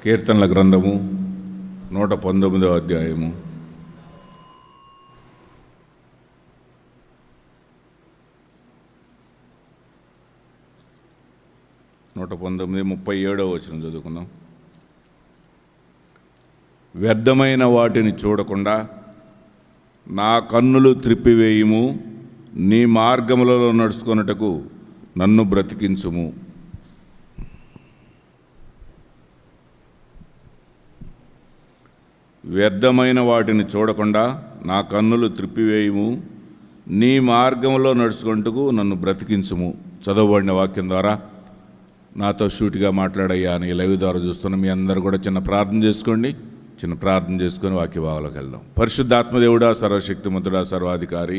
కీర్తనల గ్రంథము 119వ అధ్యాయము 119:37 వచనం చదువుకుందాం. వ్యర్థమైన వాటిని చూడకుండా నా కన్నులు త్రిప్పివేయుము, నీ మార్గములలో నడుచుకొనుటకు నన్ను బ్రతికించుము. వ్యర్థమైన వాటిని చూడకుండా నా కన్నులు త్రిప్పివేయుము, నీ మార్గంలో నడుచుకుంటూ నన్ను బ్రతికించుము. చదవబడిన వాక్యం ద్వారా నాతో షూటిగా మాట్లాడయ్యా అని లైవ్ ద్వారా చూస్తున్న మీ అందరూ కూడా చిన్న ప్రార్థన చేసుకోండి. చిన్న ప్రార్థన చేసుకొని వాక్య భావాలకు వెళ్దాం. పరిశుద్ధాత్మదేవుడా, సర్వశక్తిమంతుడా, సర్వాధికారి,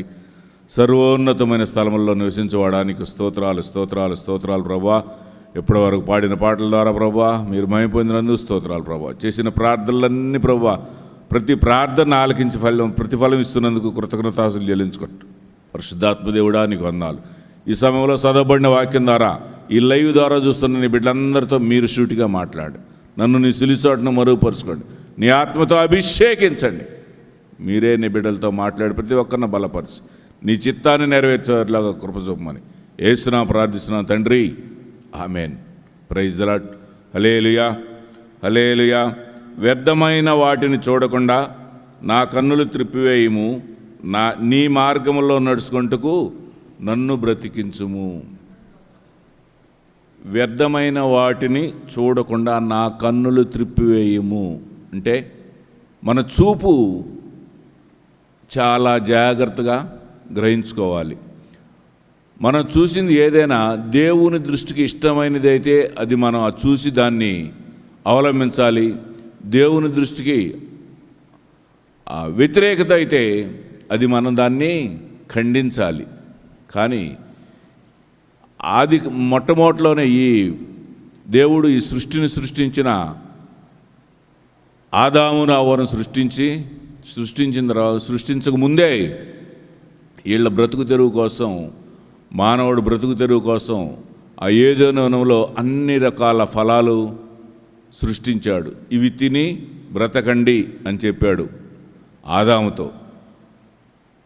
సర్వోన్నతమైన స్థలముల్లో నివసించడానికి స్తోత్రాలు స్తోత్రాలు స్తోత్రాలు ప్రభా. ఎప్పటి వరకు పాడిన పాటల ద్వారా ప్రభా మీరు మహిమ పొందినందుకు స్తోత్రాలు ప్రభా. చేసిన ప్రార్థనలన్నీ ప్రభా, ప్రతి ప్రార్థన ఆలకించి ప్రతిఫలం ఇస్తున్నందుకు కృతజ్ఞతాస్తులు చెల్లించుకుంటూ పరిశుద్ధాత్మదేవుడా నీకు వందనాలు. ఈ సమయంలో చదవబడిన వాక్యం ద్వారా ఈ లైవ్ ద్వారా చూస్తున్న నీ బిడ్డలందరితో మీరు షూటిగా మాట్లాడు. నన్ను నీ సిలిచోటను మరుగుపరుచుకోండి, నీ ఆత్మతో అభిషేకించండి. మీరే నీ బిడ్డలతో మాట్లాడి ప్రతి ఒక్కరిని బలపరిచి నీ చిత్తాన్ని నెరవేర్చేలాగా కృప చూపమని యేసునా ప్రార్థిస్తున్నాను తండ్రి, amen. Praise the lord. Hallelujah hallelujah. వ్యర్థమైన వాటిని చూడకుండా నా కన్నులు త్రిప్పివేయుము, నీ మార్గములో నడుచుకుంటూ నన్ను బ్రతికించుము. వ్యర్థమైన వాటిని చూడకుండా నా కన్నులు త్రిప్పివేయుము అంటే మన చూపు చాలా జాగ్రత్తగా గ్రహించుకోవాలి. మనం చూసింది ఏదైనా దేవుని దృష్టికి ఇష్టమైనది అయితే అది మనం చూసి దాన్ని అవలంబించాలి. దేవుని దృష్టికి వ్యతిరేకత అయితే అది మనం దాన్ని ఖండించాలి. కానీ మొట్టమొదటిలోనే ఈ దేవుడు ఈ సృష్టిని సృష్టించిన ఆదామును అవ్వను సృష్టించిన తర్వాత సృష్టించక ముందే వీళ్ళ బ్రతుకు తెరువు కోసం, మానవుడు బ్రతుకు తెరువు కోసం ఆ ఏదెను వనంలో అన్ని రకాల ఫలాలు సృష్టించాడు. ఇవి తిని బ్రతకండి అని చెప్పాడు ఆదాముతో.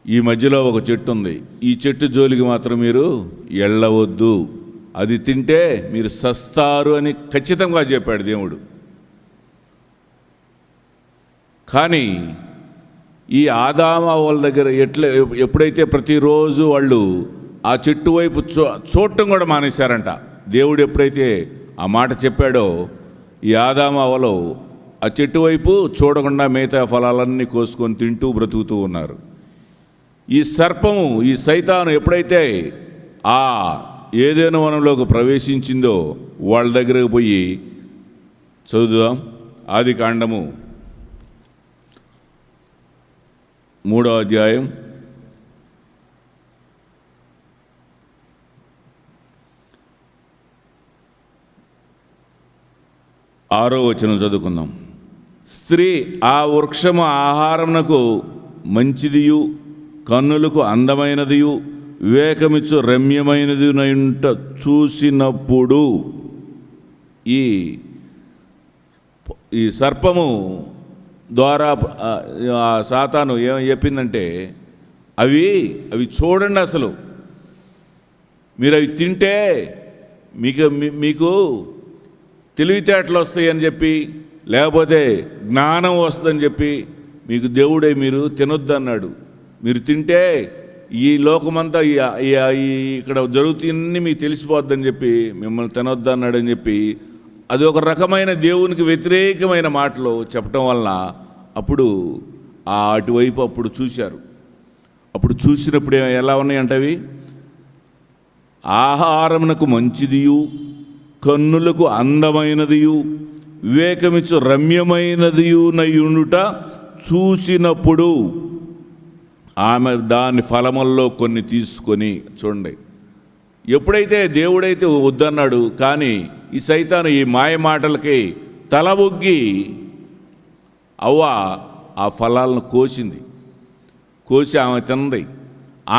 ఈ మధ్యలో ఒక చెట్టు ఉంది, ఈ చెట్టు జోలికి మాత్రం మీరు వెళ్ళవద్దు, అది తింటే మీరు సస్తారు అని ఖచ్చితంగా చెప్పాడు దేవుడు. కానీ ఈ ఆదాము వాళ్ళ దగ్గర ఎప్పుడైతే ప్రతిరోజు వాళ్ళు ఆ చెట్టు వైపు చూడటం కూడా మానేశారంట. దేవుడు ఎప్పుడైతే ఆ మాట చెప్పాడో ఈ ఆదాము అవ్వలు ఆ చెట్టు వైపు చూడకుండా మిగతా ఫలాలన్నీ కోసుకొని తింటూ బ్రతుకుతూ ఉన్నారు. ఈ సర్పము, ఈ సైతాను ఎప్పుడైతే ఆ ఏదైనా వనంలోకి ప్రవేశించిందో వాళ్ళ దగ్గరకు పోయి చదువుదాం. ఆదికాండము 3వ అధ్యాయం 6వ వచనం చదువుకుందాం. స్త్రీ ఆ వృక్షము ఆహారమునకు మంచిదియు, కన్నులకు అందమైనదియు, వివేకమిచ్చు రమ్యమైనదినయుంట చూసినప్పుడు ఈ సర్పము ద్వారా సాతాను ఏం చెప్పిందంటే అవి చూడండి, అసలు మీరు అవి తింటే మీకు తెలివితేటలు వస్తాయని చెప్పి, లేకపోతే జ్ఞానం వస్తుందని చెప్పి మీకు దేవుడే మీరు తినొద్దన్నాడు. మీరు తింటే ఈ లోకమంతా ఇక్కడ జరుగుతున్నీ మీకు తెలిసిపోద్దని చెప్పి మిమ్మల్ని తినొద్దన్నాడని చెప్పి అది ఒక రకమైన దేవునికి వ్యతిరేకమైన మాటలు చెప్పటం వలన అప్పుడు అటువైపు అప్పుడు చూశారు. అప్పుడు చూసినప్పుడు ఎలా ఉన్నాయంటే అవి ఆహారమునకు మంచిదియు, కన్నులకు అందమైనదియు, వివేకమిచ్చు రమ్యమైనదియు నయుండుట చూసినప్పుడు ఆమె దాని ఫలముల్లో కొన్ని తీసుకొని, చూడండి, ఎప్పుడైతే దేవుడైతే వద్దన్నాడు, కానీ ఈ సైతాను ఈ మాయ మాటలకి తల ఒగ్గి అవ్వ ఆ ఫలాలను కోసి ఆమె తిన్నది.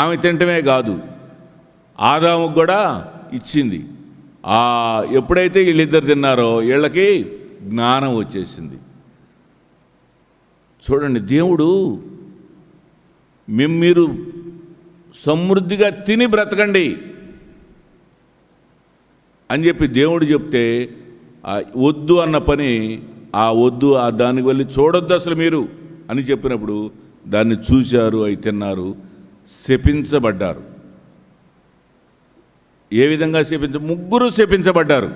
ఆమె తినటమే కాదు, ఆదాముకు కూడా ఇచ్చింది. ఎప్పుడైతే వీళ్ళిద్దరు తిన్నారో వీళ్ళకి జ్ఞానం వచ్చేసింది. చూడండి, దేవుడు మీరు సమృద్ధిగా తిని బ్రతకండి అని చెప్పి దేవుడు చెప్తే వద్దు అన్న పని, ఆ వద్దు దానికి వెళ్ళి చూడొద్దు అసలు మీరు అని చెప్పినప్పుడు దాన్ని చూశారు, అవి తిన్నారు, శపించబడ్డారు. ఏ విధంగా ముగ్గురు శపించబడ్డారు.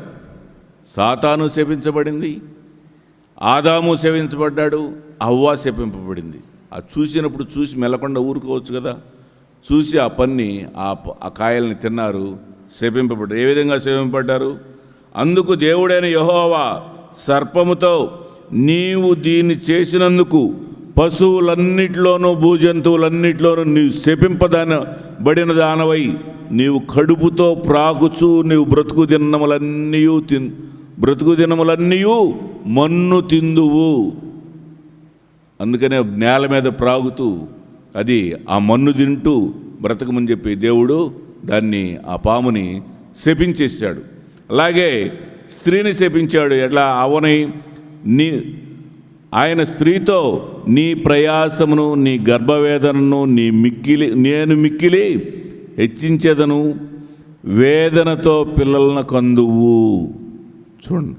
సాతాను శపించబడింది, ఆదాము శపించబడ్డాడు, హవ్వ శపింపబడింది. ఆ చూసినప్పుడు చూసి మెల్లకుండా ఊరుకోవచ్చు కదా, చూసి ఆ పన్ని ఆ కాయల్ని తిన్నారు, శపింపబడ్డారు. ఏ విధంగా శపింపబడ్డారు? అందుకు దేవుడైన యెహోవా సర్పముతో, నీవు దీన్ని చేసినందుకు పశువులన్నిటిలోనూ భూజంతువులన్నిటిలోనూ నీవు శపింపబడిన దానవై నీవు కడుపుతో ప్రాకుచు నీవు బ్రతుకు దినములన్నీ మన్ను తిందువు. అందుకనే నేల మీద ప్రాగుతూ అది ఆ మన్ను తింటూ బ్రతకమని చెప్పి దేవుడు దాన్ని, ఆ పాముని శపించేశాడు. అలాగే స్త్రీని శపించాడు. ఎట్లా? అవని ఆయన స్త్రీతో, నీ ప్రయాసమును నీ గర్భవేదనను నేను మిక్కిలి హెచ్చించేదను, వేదనతో పిల్లలను కందువు. చూడండి,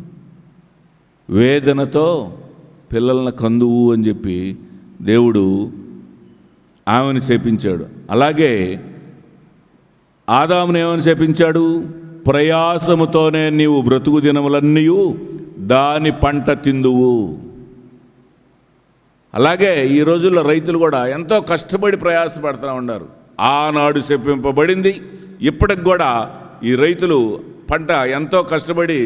వేదనతో పిల్లలను కందువు అని చెప్పి దేవుడు ఆమెను శపించాడు. అలాగే ఆదామును ఏమని శపించాడు? ప్రయాసముతోనే నీవు బ్రతుకు దినములన్నీ దాని పంట తిందువు. అలాగే ఈ రోజుల్లో రైతులు కూడా ఎంతో కష్టపడి ప్రయాసపడుతూ ఉన్నారు. ఆనాడు శపింపబడింది, ఇప్పటికి కూడా ఈ రైతులు పంట ఎంతో కష్టపడి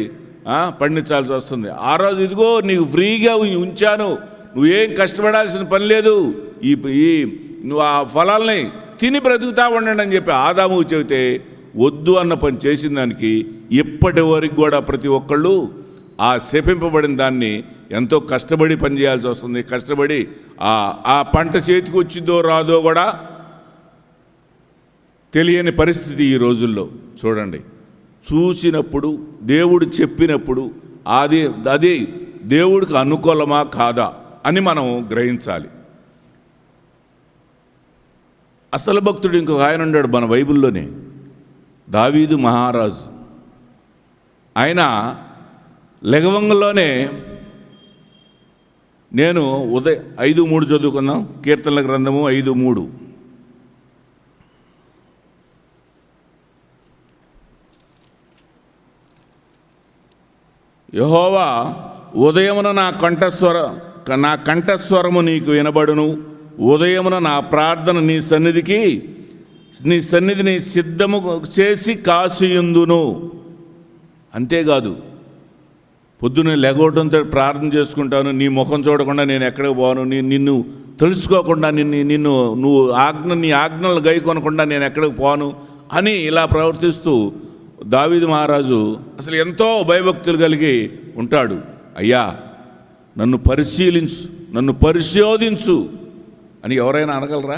పండించాల్సి వస్తుంది. ఆ రోజు ఇదిగో నీకు ఫ్రీగా ఉంచాను, నువ్వేం కష్టపడాల్సిన పని లేదు, నువ్వు ఆ ఫలాల్ని తిని బ్రతుకుతా ఉండండి అని చెప్పి ఆదాము చెబితే వద్దు అన్న పని చేసిన దానికి ఇప్పటి వరకు కూడా ప్రతి ఒక్కళ్ళు ఆ శపింపబడిన దాన్ని ఎంతో కష్టపడి పనిచేయాల్సి వస్తుంది. కష్టపడి ఆ పంట చేతికి వచ్చిందో రాదో కూడా తెలియని పరిస్థితి ఈ రోజుల్లో. చూడండి, చూసినప్పుడు దేవుడు చెప్పినప్పుడు అది దేవుడికి అనుకూలమా కాదా అని మనం గ్రహించాలి. అసలు భక్తుడు ఇంకొక ఆయన ఉన్నాడు మన బైబిల్లోనే, దావీదు మహారాజు. ఆయన లెగవంగంలోనే, నేను 5:3 చదువుకుందాం, కీర్తనల గ్రంథము 5:3. యెహోవా, ఉదయమున నా కంఠస్వరము నీకు వినబడును, ఉదయమున నా ప్రార్థన నీ సన్నిధిని సిద్ధము చేసి కాసియుందును. అంతేకాదు, పొద్దున్న లెగవడంతో ప్రార్థన చేసుకుంటాను, నీ ముఖం చూడకుండా నేను ఎక్కడికి పోను, నిన్ను తెలుసుకోకుండా నీ ఆజ్ఞలు గైకొనకుండా నేను ఎక్కడికి పోను అని ఇలా ప్రవర్తిస్తూ దావీదు మహారాజు అసలు ఎంతో భయభక్తులు కలిగి ఉంటాడు. అయ్యా, నన్ను పరిశీలించు, నన్ను పరిశోధించు అని ఎవరైనా అనగలరా?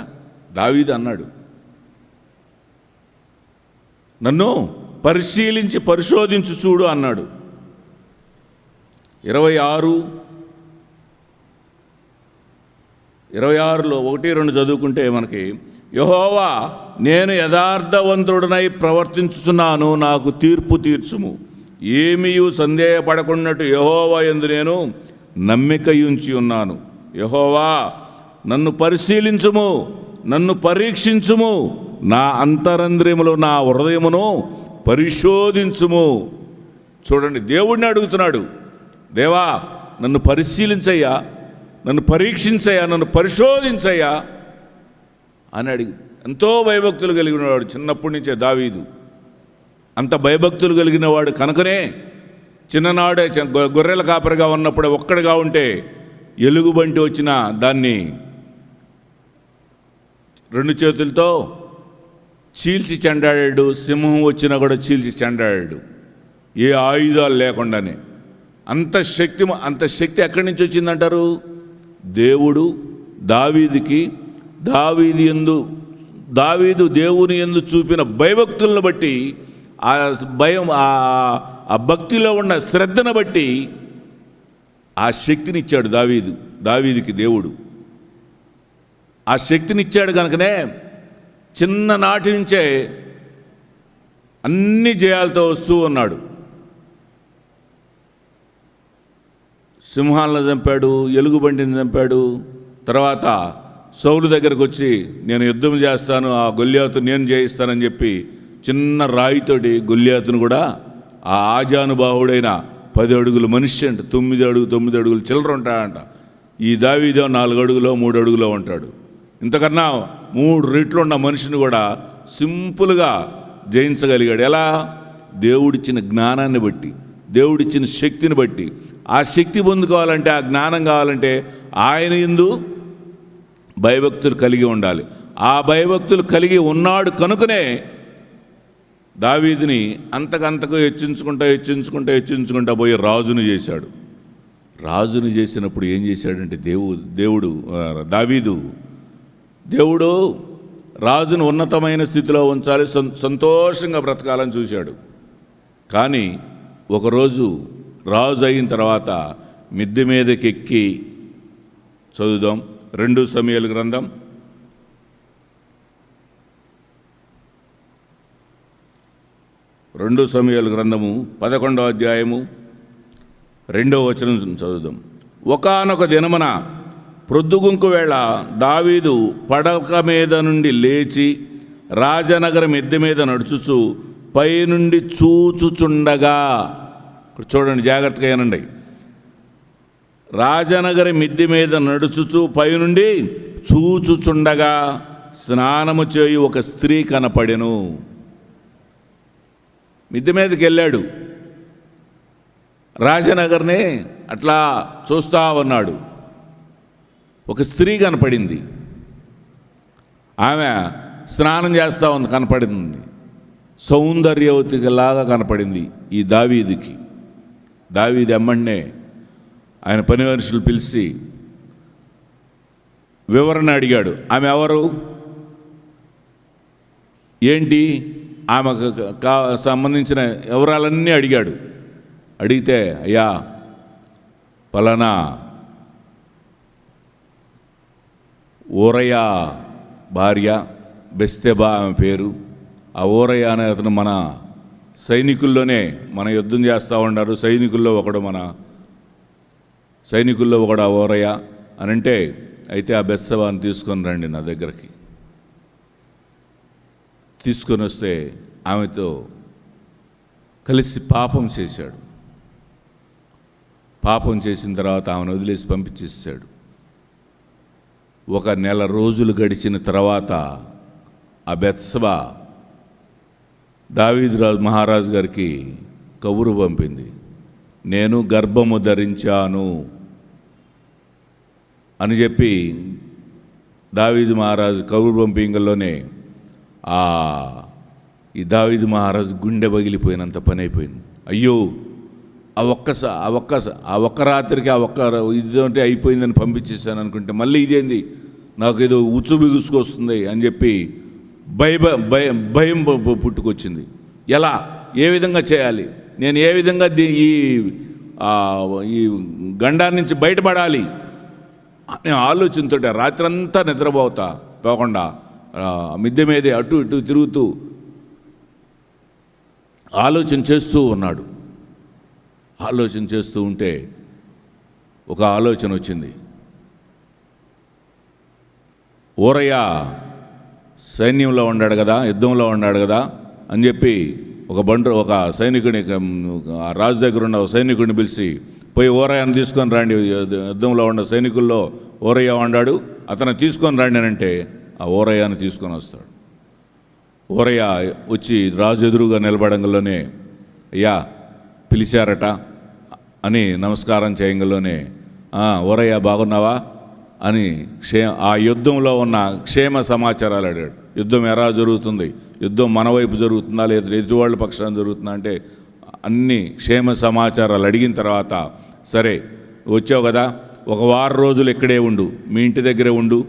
దావీదు అన్నాడు, నన్ను పరిశీలించి పరిశోధించు చూడు అన్నాడు. 26లో 1-2 చదువుకుంటే మనకి, యెహోవా, నేను యథార్థవంతుడనై ప్రవర్తించుచున్నాను, నాకు తీర్పు తీర్చుము. ఏమీయు సందేహపడకున్నట్టు యెహోవా యందు నేను నమ్మిక ఉంచి ఉన్నాను. యెహోవా, నన్ను పరిశీలించుము, నన్ను పరీక్షించుము, నా అంతరంద్రియములు నా హృదయమును పరిశోధించుము. చూడండి, దేవుడిని అడుగుతున్నాడు, దేవా నన్ను పరిశీలించయ్యా, నన్ను పరీక్షించయ్యా, నన్ను పరిశోధించయ్యా అని అడిగి ఎంతో భయభక్తులు కలిగినవాడు చిన్నప్పటి నుంచే దావీదు. అంత భయభక్తులు కలిగిన వాడు కనుకనే చిన్ననాడే గొర్రెల కాపరిగా ఉన్నప్పుడు ఒక్కడిగా ఉంటే ఎలుగుబంటి వచ్చిన దాన్ని 2 చేతులతో చీల్చి చెండాడాడు, సింహం వచ్చినా కూడా చీల్చి చెండాడాడు, ఏ ఆయుధాలు లేకుండానే. అంత శక్తి ఎక్కడి నుంచి వచ్చిందంటారు? దేవుడు దావీదు దేవుని యందు చూపిన భయభక్తులను బట్టి, ఆ భక్తిలో ఉన్న శ్రద్ధను బట్టి ఆ శక్తినిచ్చాడు దావీదుకి దేవుడు. ఆ శక్తినిచ్చాడు కనుకనే చిన్ననాటి నుంచే అన్ని జయాలతో వస్తూ ఉన్నాడు. సింహాలను చంపాడు, ఎలుగుబంటిని చంపాడు. తర్వాత సౌలు దగ్గరకు వచ్చి నేను యుద్ధం చేస్తాను, ఆ గొల్యాతు నేను జయిస్తానని చెప్పి చిన్న రాయితోటి గొల్యాతును కూడా ఆ ఆజానుబాహుడైన 10 అడుగుల మనిషి అంట, 9 అడుగులు చిల్లర ఉంటాడంట. ఈ దావీదో 4 అడుగులో 3 అడుగులో ఉంటాడు. ఇంతకన్నా 3 రెట్లు ఉన్న మనిషిని కూడా సింపుల్గా జయించగలిగాడు. ఎలా? దేవుడిచ్చిన జ్ఞానాన్ని బట్టి, దేవుడిచ్చిన శక్తిని బట్టి. ఆ శక్తి పొందుకోవాలంటే, ఆ జ్ఞానం కావాలంటే ఆయన యందు భయభక్తులు కలిగి ఉండాలి. ఆ భయభక్తులు కలిగి ఉన్నాడు కనుకనే దావీదుని అంతకంతకు హెచ్చించుకుంటా పోయి రాజుని చేశాడు. రాజుని చేసినప్పుడు ఏం చేశాడంటే దేవుడు రాజును ఉన్నతమైన స్థితిలో ఉంచాలి, సంతోషంగా బ్రతకాలని చూశాడు. కానీ ఒకరోజు రాజు అయిన తర్వాత మిద్దె మీదకి ఎక్కి, చదువుదాం 2 సమూయేలు గ్రంథం 11వ అధ్యాయము 2వ వచనం చదువుదాం. ఒకానొక దినమున ప్రొద్దుగుంకు వేళ దావీదు పడక మీద నుండి లేచి రాజనగర మిద్దె మీద నడుచుచు పైనుండి చూచుచుండగా, చూడండి జాగ్రత్తగా ఏనండి, రాజనగరి మిద్దె మీద నడుచుచు పైనుండి చూచుచుండగా స్నానము చేయు ఒక స్త్రీ కనపడెను. మిద్దె మీదకి వెళ్ళాడు, రాజనగర్ని అట్లా చూస్తా ఉన్నాడు. ఒక స్త్రీ కనపడింది. ఆమె స్నానం చేస్తూ ఉంది, కనపడింది. సౌందర్యవతికి లాగా కనపడింది ఈ దావీదుకి. దావీదు ఎమ్మన్నే ఆయన పని మనుషులు పిలిచి వివరణ అడిగాడు. ఆమె ఎవరు, ఏంటి, ఆమెకు సంబంధించిన వివరాలన్నీ అడిగాడు. అడిగితే, అయ్యా పలానా ఊరయ్య భార్య బెస్తెబా ఆమె పేరు. ఆ ఊరయ్య అనే అతను మన సైనికుల్లోనే, మన యుద్ధం చేస్తూ ఉన్నారు, సైనికుల్లో ఒకడు ఆ ఊరయ్య అని అంటే, అయితే ఆ బెత్సెబాని తీసుకొని రండి నా దగ్గరికి. తీసుకొని వస్తే ఆమెతో కలిసి పాపం చేశాడు. పాపం చేసిన తర్వాత ఆమెను వదిలేసి పంపించేసాడు. 1 నెల రోజులు గడిచిన తర్వాత ఆ బెత్సెబా దావీదు మహారాజు గారికి కబురు పంపింది, నేను గర్భము ధరించాను అని చెప్పి. దావీదు మహారాజు కబురు పంపింగల్లోనే ఈ దావీదు మహారాజు గుండె పగిలిపోయినంత పని అయిపోయింది. అయ్యో, ఆ ఒక్క రాత్రికి ఇదంటే అయిపోయిందని పంపించేశాను అనుకుంటే, మళ్ళీ ఇదేంది, నాకు ఏదో ఉచ్చు బిగుసుకొస్తుంది అని చెప్పి భయం పుట్టుకొచ్చింది. ఎలా, ఏ విధంగా చేయాలి, నేను ఏ విధంగా ఈ గండాన్ని నుంచి బయటపడాలి అనే ఆలోచనతో రాత్రంతా పోకుండా మిద్దె మీదే అటు ఇటు తిరుగుతూ ఆలోచన చేస్తూ ఉన్నాడు. ఆలోచన చేస్తూ ఉంటే ఒక ఆలోచన వచ్చింది. ఊరయ్య సైన్యంలో ఉన్నాడు కదా, యుద్ధంలో ఉన్నాడు కదా అని చెప్పి ఒక సైనికుని, రాజు దగ్గర ఉన్న సైనికుడిని పిలిచి, పోయి ఊరయ్యను తీసుకొని రండి, యుద్ధంలో ఉన్న సైనికుల్లో ఊరయ్య ఉన్నాడు, అతను తీసుకొని రండి అని అంటే ఆ ఊరయ్యను తీసుకొని వస్తాడు. ఊరయ్య వచ్చి రాజు ఎదురుగా నిలబడంలోనే, అయ్యా పిలిచారట అని నమస్కారం చేయంగలోనే, ఊరయ్య బాగున్నావా అని ఆ యుద్ధంలో ఉన్న క్షేమ సమాచారాలు అడిగాడు. యుద్ధం ఎలా జరుగుతుంది, యుద్ధం మన వైపు జరుగుతుందా లేదా ఎదుటివాళ్ళ పక్షాన జరుగుతుందా అంటే అన్ని క్షేమ సమాచారాలు అడిగిన తర్వాత, సరే వచ్చావు కదా, 1 వారం రోజులు ఇక్కడే ఉండు, మీ ఇంటి దగ్గరే ఉండు,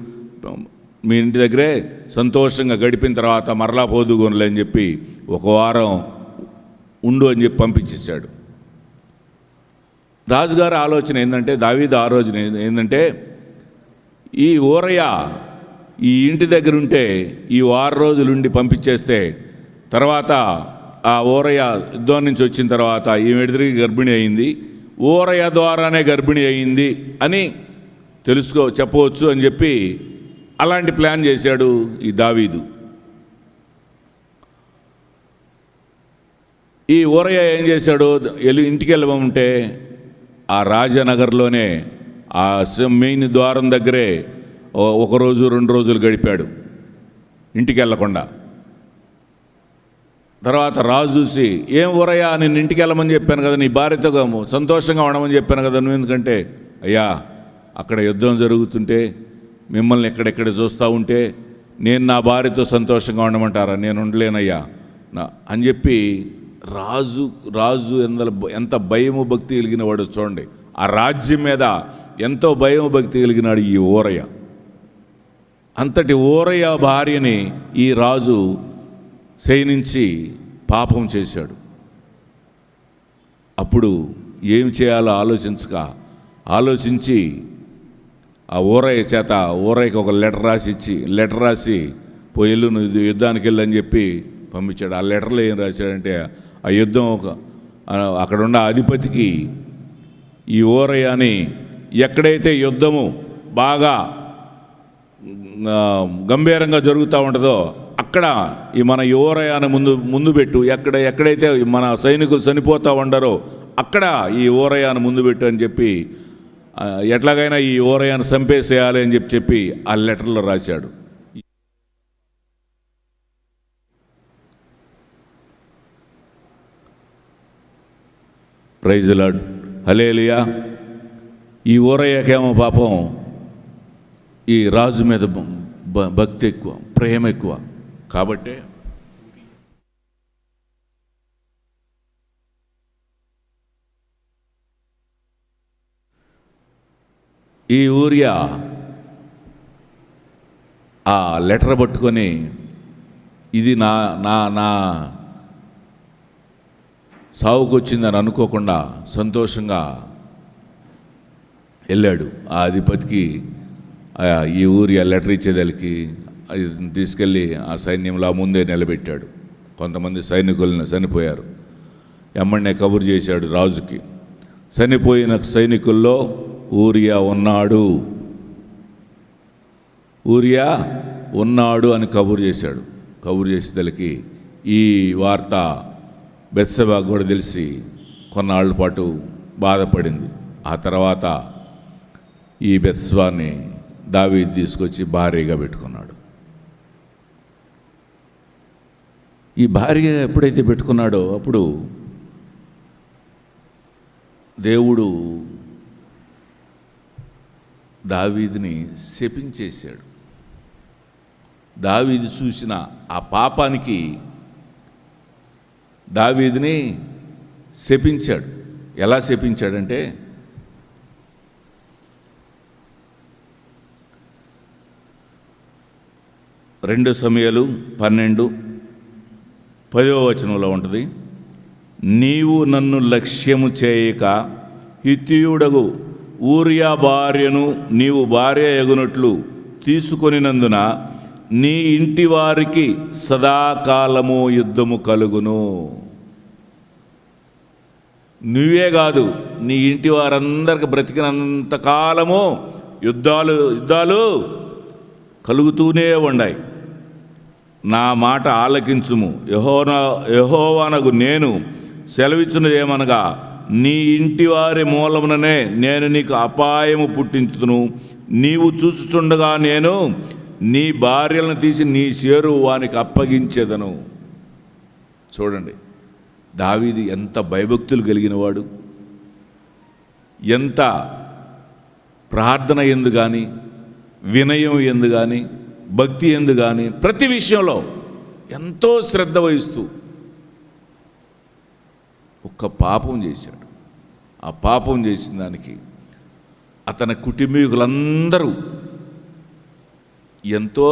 మీ ఇంటి దగ్గరే సంతోషంగా గడిపిన తర్వాత మరలా పోదుగోనులే అని చెప్పి 1 వారం ఉండు అని చెప్పి పంపించేశాడు. రాజుగారి ఆలోచన ఏంటంటే, దావీదు ఆలోచన ఏంటంటే, ఈ ఊరయ్య ఈ ఇంటి దగ్గర ఉంటే ఈ 6 రోజులుండి పంపించేస్తే తర్వాత ఆ ఊరయ్య యుద్ధం నుంచి వచ్చిన తర్వాత ఈమె ఎదురికి గర్భిణి అయింది, ఊరయ్య ద్వారానే గర్భిణి అయింది అని చెప్పవచ్చు అని చెప్పి అలాంటి ప్లాన్ చేశాడు ఈ దావీదు. ఈ ఊరయ్య ఏం చేశాడు, ఇంటికి వెళ్ళమంటే ఆ రాజనగర్లోనే ఆ మెయిన్ ద్వారం దగ్గరే 1 రోజు 2 రోజులు గడిపాడు ఇంటికి వెళ్ళకుండా. తర్వాత రాజు చూసి, ఏం ఊరయ్య, నేను ఇంటికి వెళ్ళమని చెప్పాను కదా, నీ భార్యతో సంతోషంగా ఉండమని చెప్పాను కదా, నువ్వు ఎందుకంటే, అయ్యా అక్కడ యుద్ధం జరుగుతుంటే మిమ్మల్ని ఎక్కడెక్కడ చూస్తూ ఉంటే నేను నా భార్యతో సంతోషంగా ఉండమంటారా, నేను ఉండలేనయ్యా అని చెప్పి రాజు ఎంత భయము భక్తి కలిగిన వాడు చూడండి. ఆ రాజ్యం మీద ఎంతో భయము భక్తి కలిగినాడు ఈ ఊరయ్య. అంతటి ఊరయ్య భార్యని ఈ రాజు శయనించి పాపం చేశాడు. అప్పుడు ఏం చేయాలో ఆలోచించి ఆ ఊరయ్య చేత ఊరయ్యకి ఒక లెటర్ రాసి పోయిల్లు నువ్వు యుద్ధానికి వెళ్ళని చెప్పి పంపించాడు. ఆ లెటర్లో ఏం రాశాడంటే, ఆ యుద్ధం అక్కడున్న అధిపతికి ఈ ఊరయ్యని ఎక్కడైతే యుద్ధము బాగా గంభీరంగా జరుగుతూ ఉంటుందో అక్కడ ఈ మన ఊరయ్యని ముందు పెట్టు, ఎక్కడైతే మన సైనికులు చనిపోతూ ఉండరో అక్కడ ఈ ఊరయ్యని ముందు పెట్టు అని చెప్పి, ఎట్లాగైనా ఈ ఊరయ్యని చంపేసేయాలి అని చెప్పి ఆ లెటర్లో రాశాడు. ప్రైజ్ ది లార్డ్, హల్లెలూయా. ఈ ఊరయ్యకేమో పాపం ఈ రాజు మీద భక్తి ఎక్కువ, ప్రేమ ఎక్కువ. కాబట్టి ఈ ఊరియా ఆ లెటర్ పట్టుకొని ఇది నా నా నా సావుకు వచ్చిందని అనుకోకుండా సంతోషంగా వెళ్ళాడు. ఆ అధిపతికి ఈ ఊరి ఆ లెటర్ ఇచ్చేదానికి తీసుకెళ్ళి ఆ సైన్యంలో ముందే నిలబెట్టాడు. కొంతమంది సైనికులను చనిపోయారు. ఎమ్మడినే కబురు చేశాడు రాజుకి. చనిపోయిన సైనికుల్లో ఊరియా ఉన్నాడు అని కబురు చేశాడు. కబురు చేసేదానికి ఈ వార్త బెత్షెబా కూడా తెలిసి కొన్నాళ్ళ పాటు బాధపడింది. ఆ తర్వాత ఈ బెత్షెబాని దావీదు తీసుకొచ్చి భార్యగా పెట్టుకున్నాడు. ఈ భార్య ఎప్పుడైతే పెట్టుకున్నాడో అప్పుడు దేవుడు దావీదుని శపించేశాడు. దావీదు చూసిన ఆ పాపానికి దావీదుని శపించాడు. ఎలా శపించాడంటే, 2 సమూయేలు 12:10 ఉంటుంది. నీవు నన్ను లక్ష్యము చేయక హిత్తీయుడగు ఊరియా భార్యను నీవు భార్య ఎగునట్లు తీసుకొనినందున నీ ఇంటి వారికి సదాకాలము యుద్ధము కలుగును. నువ్వే కాదు, నీ ఇంటి వారందరికి బ్రతికినంత కాలము యుద్ధాలు కలుగుతూనే ఉన్నాయి. నా మాట ఆలకించుము. యెహోవానగు నేను సెలవిచ్చినదేమనగా, నీ ఇంటి వారి మూలముననే నేను నీకు అపాయము పుట్టించుతును. నీవు చూచుచుండగా నేను నీ భార్యలను తీసి నీ చేరు వానికి అప్పగించేదను. చూడండి, దావీదు ఎంత భయభక్తులు కలిగినవాడు, ఎంత ప్రార్థన ఎందు కానీ, వినయం ఎందు కానీ, భక్తి ఎందు కానీ, ప్రతి విషయంలో ఎంతో శ్రద్ధ వహిస్తూ ఒక్క పాపం చేశాడు. ఆ పాపం చేసిన దానికి అతని కుటుంబీకులందరూ ఎంతో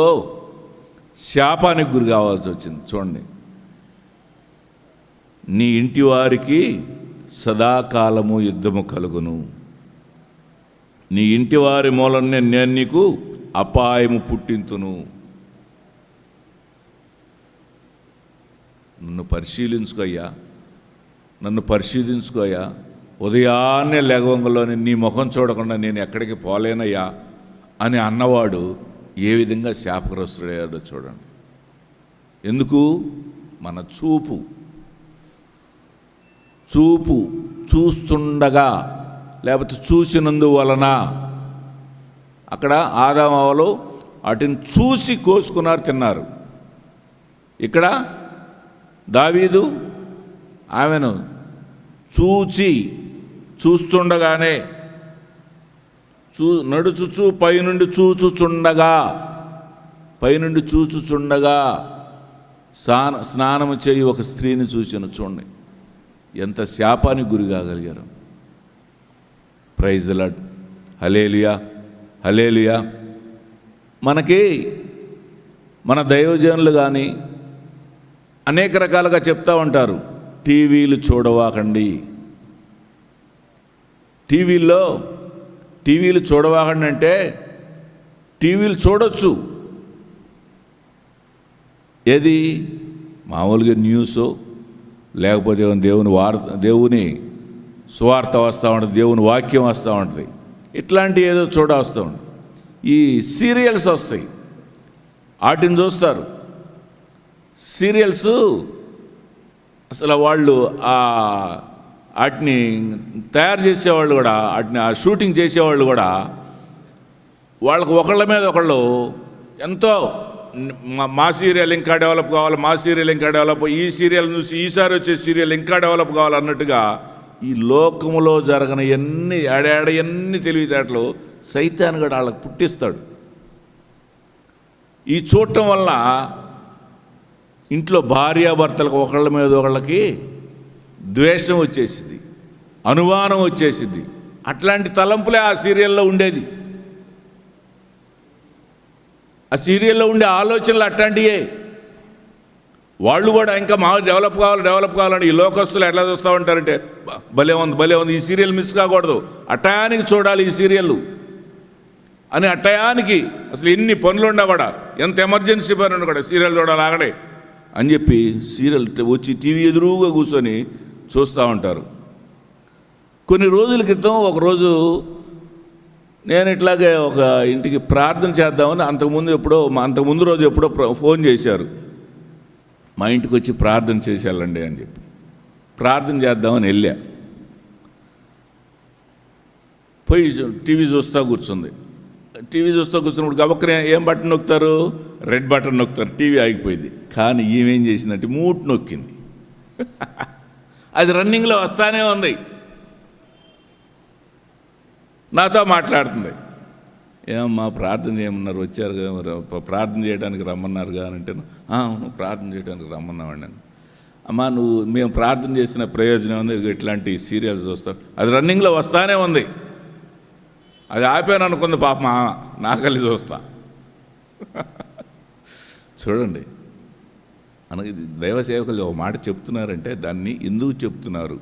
శాపానికి గురి కావాల్సి వచ్చింది. చూడండి, నీ ఇంటి వారికి సదాకాలము యుద్ధము కలుగును. నీ ఇంటి వారి మూలనే నేను నీకు అపాయము పుట్టింతును. నన్ను పరిశీలించుకోయ్యా, నన్ను పరిశీలించుకోయ్యా. ఉదయాన్నే లేగవంగలోని నీ ముఖం చూడకుండా నేను ఎక్కడికి పోలేనయ్యా అని అన్నవాడు ఏ విధంగా శాపగ్రస్తుడయ్యాడో చూడండి. ఎందుకు? మన చూపు చూస్తుండగా, లేకపోతే చూసినందువలన. అక్కడ ఆదాము హవ్వలు వాటిని చూసి కోసుకున్నారు, తిన్నారు. ఇక్కడ దావీదు ఆమెను చూస్తుండగానే నడుచుచు పైనుండి చూచుచుండగా స్నానము చేయి ఒక స్త్రీని చూసిన. చూడండి ఎంత శాపానికి గురి కాగలిగారు. Praise the lord. Hallelujah, hallelujah. మనకి మన దైవజనులు కానీ అనేక రకాలుగా చెప్తూ ఉంటారు, టీవీలు చూడవాకండి. టీవీలు చూడవాకండి అంటే టీవీలు చూడొచ్చు. ఏది మామూలుగా న్యూస్, లేకపోతే దేవుని సువార్త వస్తూ ఉంటుంది, దేవుని వాక్యం వస్తూ ఉంటుంది, ఇట్లాంటి ఏదో వస్తూ ఉంటుంది. ఈ సీరియల్స్ వస్తాయి, వాటిని చూస్తారు. సీరియల్స్ అసలు వాళ్ళు వాటిని తయారు చేసేవాళ్ళు కూడా, వాటిని షూటింగ్ చేసేవాళ్ళు కూడా వాళ్ళకు ఒకళ్ళ మీద ఒకళ్ళు ఎంతో మా సీరియల్ ఇంకా డెవలప్ కావాలి, మా సీరియల్ ఇంకా డెవలప్, ఈ సీరియల్ చూసి ఈసారి వచ్చే సీరియల్ ఇంకా డెవలప్ కావాలన్నట్టుగా ఈ లోకములో జరగన ఎన్ని తెలివితేటలు సైతాన్ కూడా వాళ్ళకి పుట్టిస్తాడు. ఈ చూడటం వల్ల ఇంట్లో భార్యాభర్తలకు ఒకళ్ళ మీద ఒకళ్ళకి ద్వేషం వచ్చేసింది, అనుమానం వచ్చేసింది. అట్లాంటి తలంపులే ఆ సీరియల్లో ఉండేది. ఆ సీరియల్లో ఉండే ఆలోచనలు అట్లాంటివే. వాళ్ళు కూడా ఇంకా డెవలప్ కావాలని ఈ లోకస్తులు ఎట్లా చూస్తూ ఉంటారంటే, భలే ఉంది, ఈ సీరియల్ మిస్ కాకూడదు, అట్టయానికి చూడాలి ఈ సీరియల్ అని. అట్టయానికి అసలు ఎన్ని పనులున్నా కూడా, ఎంత ఎమర్జెన్సీ పని ఉన్నా కూడా సీరియల్ చూడాలి ఆగడే అని చెప్పి సీరియల్ వచ్చి టీవీ ఎదురుగా కూర్చొని చూస్తూ ఉంటారు. కొన్ని రోజుల క్రితం ఒకరోజు నేను ఇట్లాగే ఒక ఇంటికి ప్రార్థన చేద్దామని అంతకుముందు రోజు ఎప్పుడో ఫోన్ చేశారు, మా ఇంటికి వచ్చి ప్రార్థన చేసేయాలండి అని చెప్పి. ప్రార్థన చేద్దామని వెళ్ళా. పోయి టీవీ చూస్తూ కూర్చున్నప్పుడు గబక్కనే ఏం బటన్ నొక్కుతారు? రెడ్ బటన్ నొక్కుతారు. టీవీ ఆగిపోయింది. కానీ ఏమేం చేసిందంటే మూట్ నొక్కింది. అది రన్నింగ్లో వస్తానే ఉంది, నాతో మాట్లాడుతుంది. ఏమమ్మా ప్రార్థన చేయమన్నారు, వచ్చారు కదా, ప్రార్థన చేయడానికి రమ్మన్నారుగా అని అంటే, అవును ప్రార్థన చేయడానికి రమ్మన్నామండి నేను. అమ్మా మేము ప్రార్థన చేసిన ప్రయోజనం ఉంది, ఇట్లాంటి సీరియల్స్ చూస్తాం, అది రన్నింగ్లో వస్తానే ఉంది, అది ఆపాను అనుకుంది పాపం, నాకల్లి చూస్తా. చూడండి, మనకి దైవ సేవకులు ఒక మాట చెప్తున్నారంటే దాన్ని ఎందుకు చెప్తున్నారు?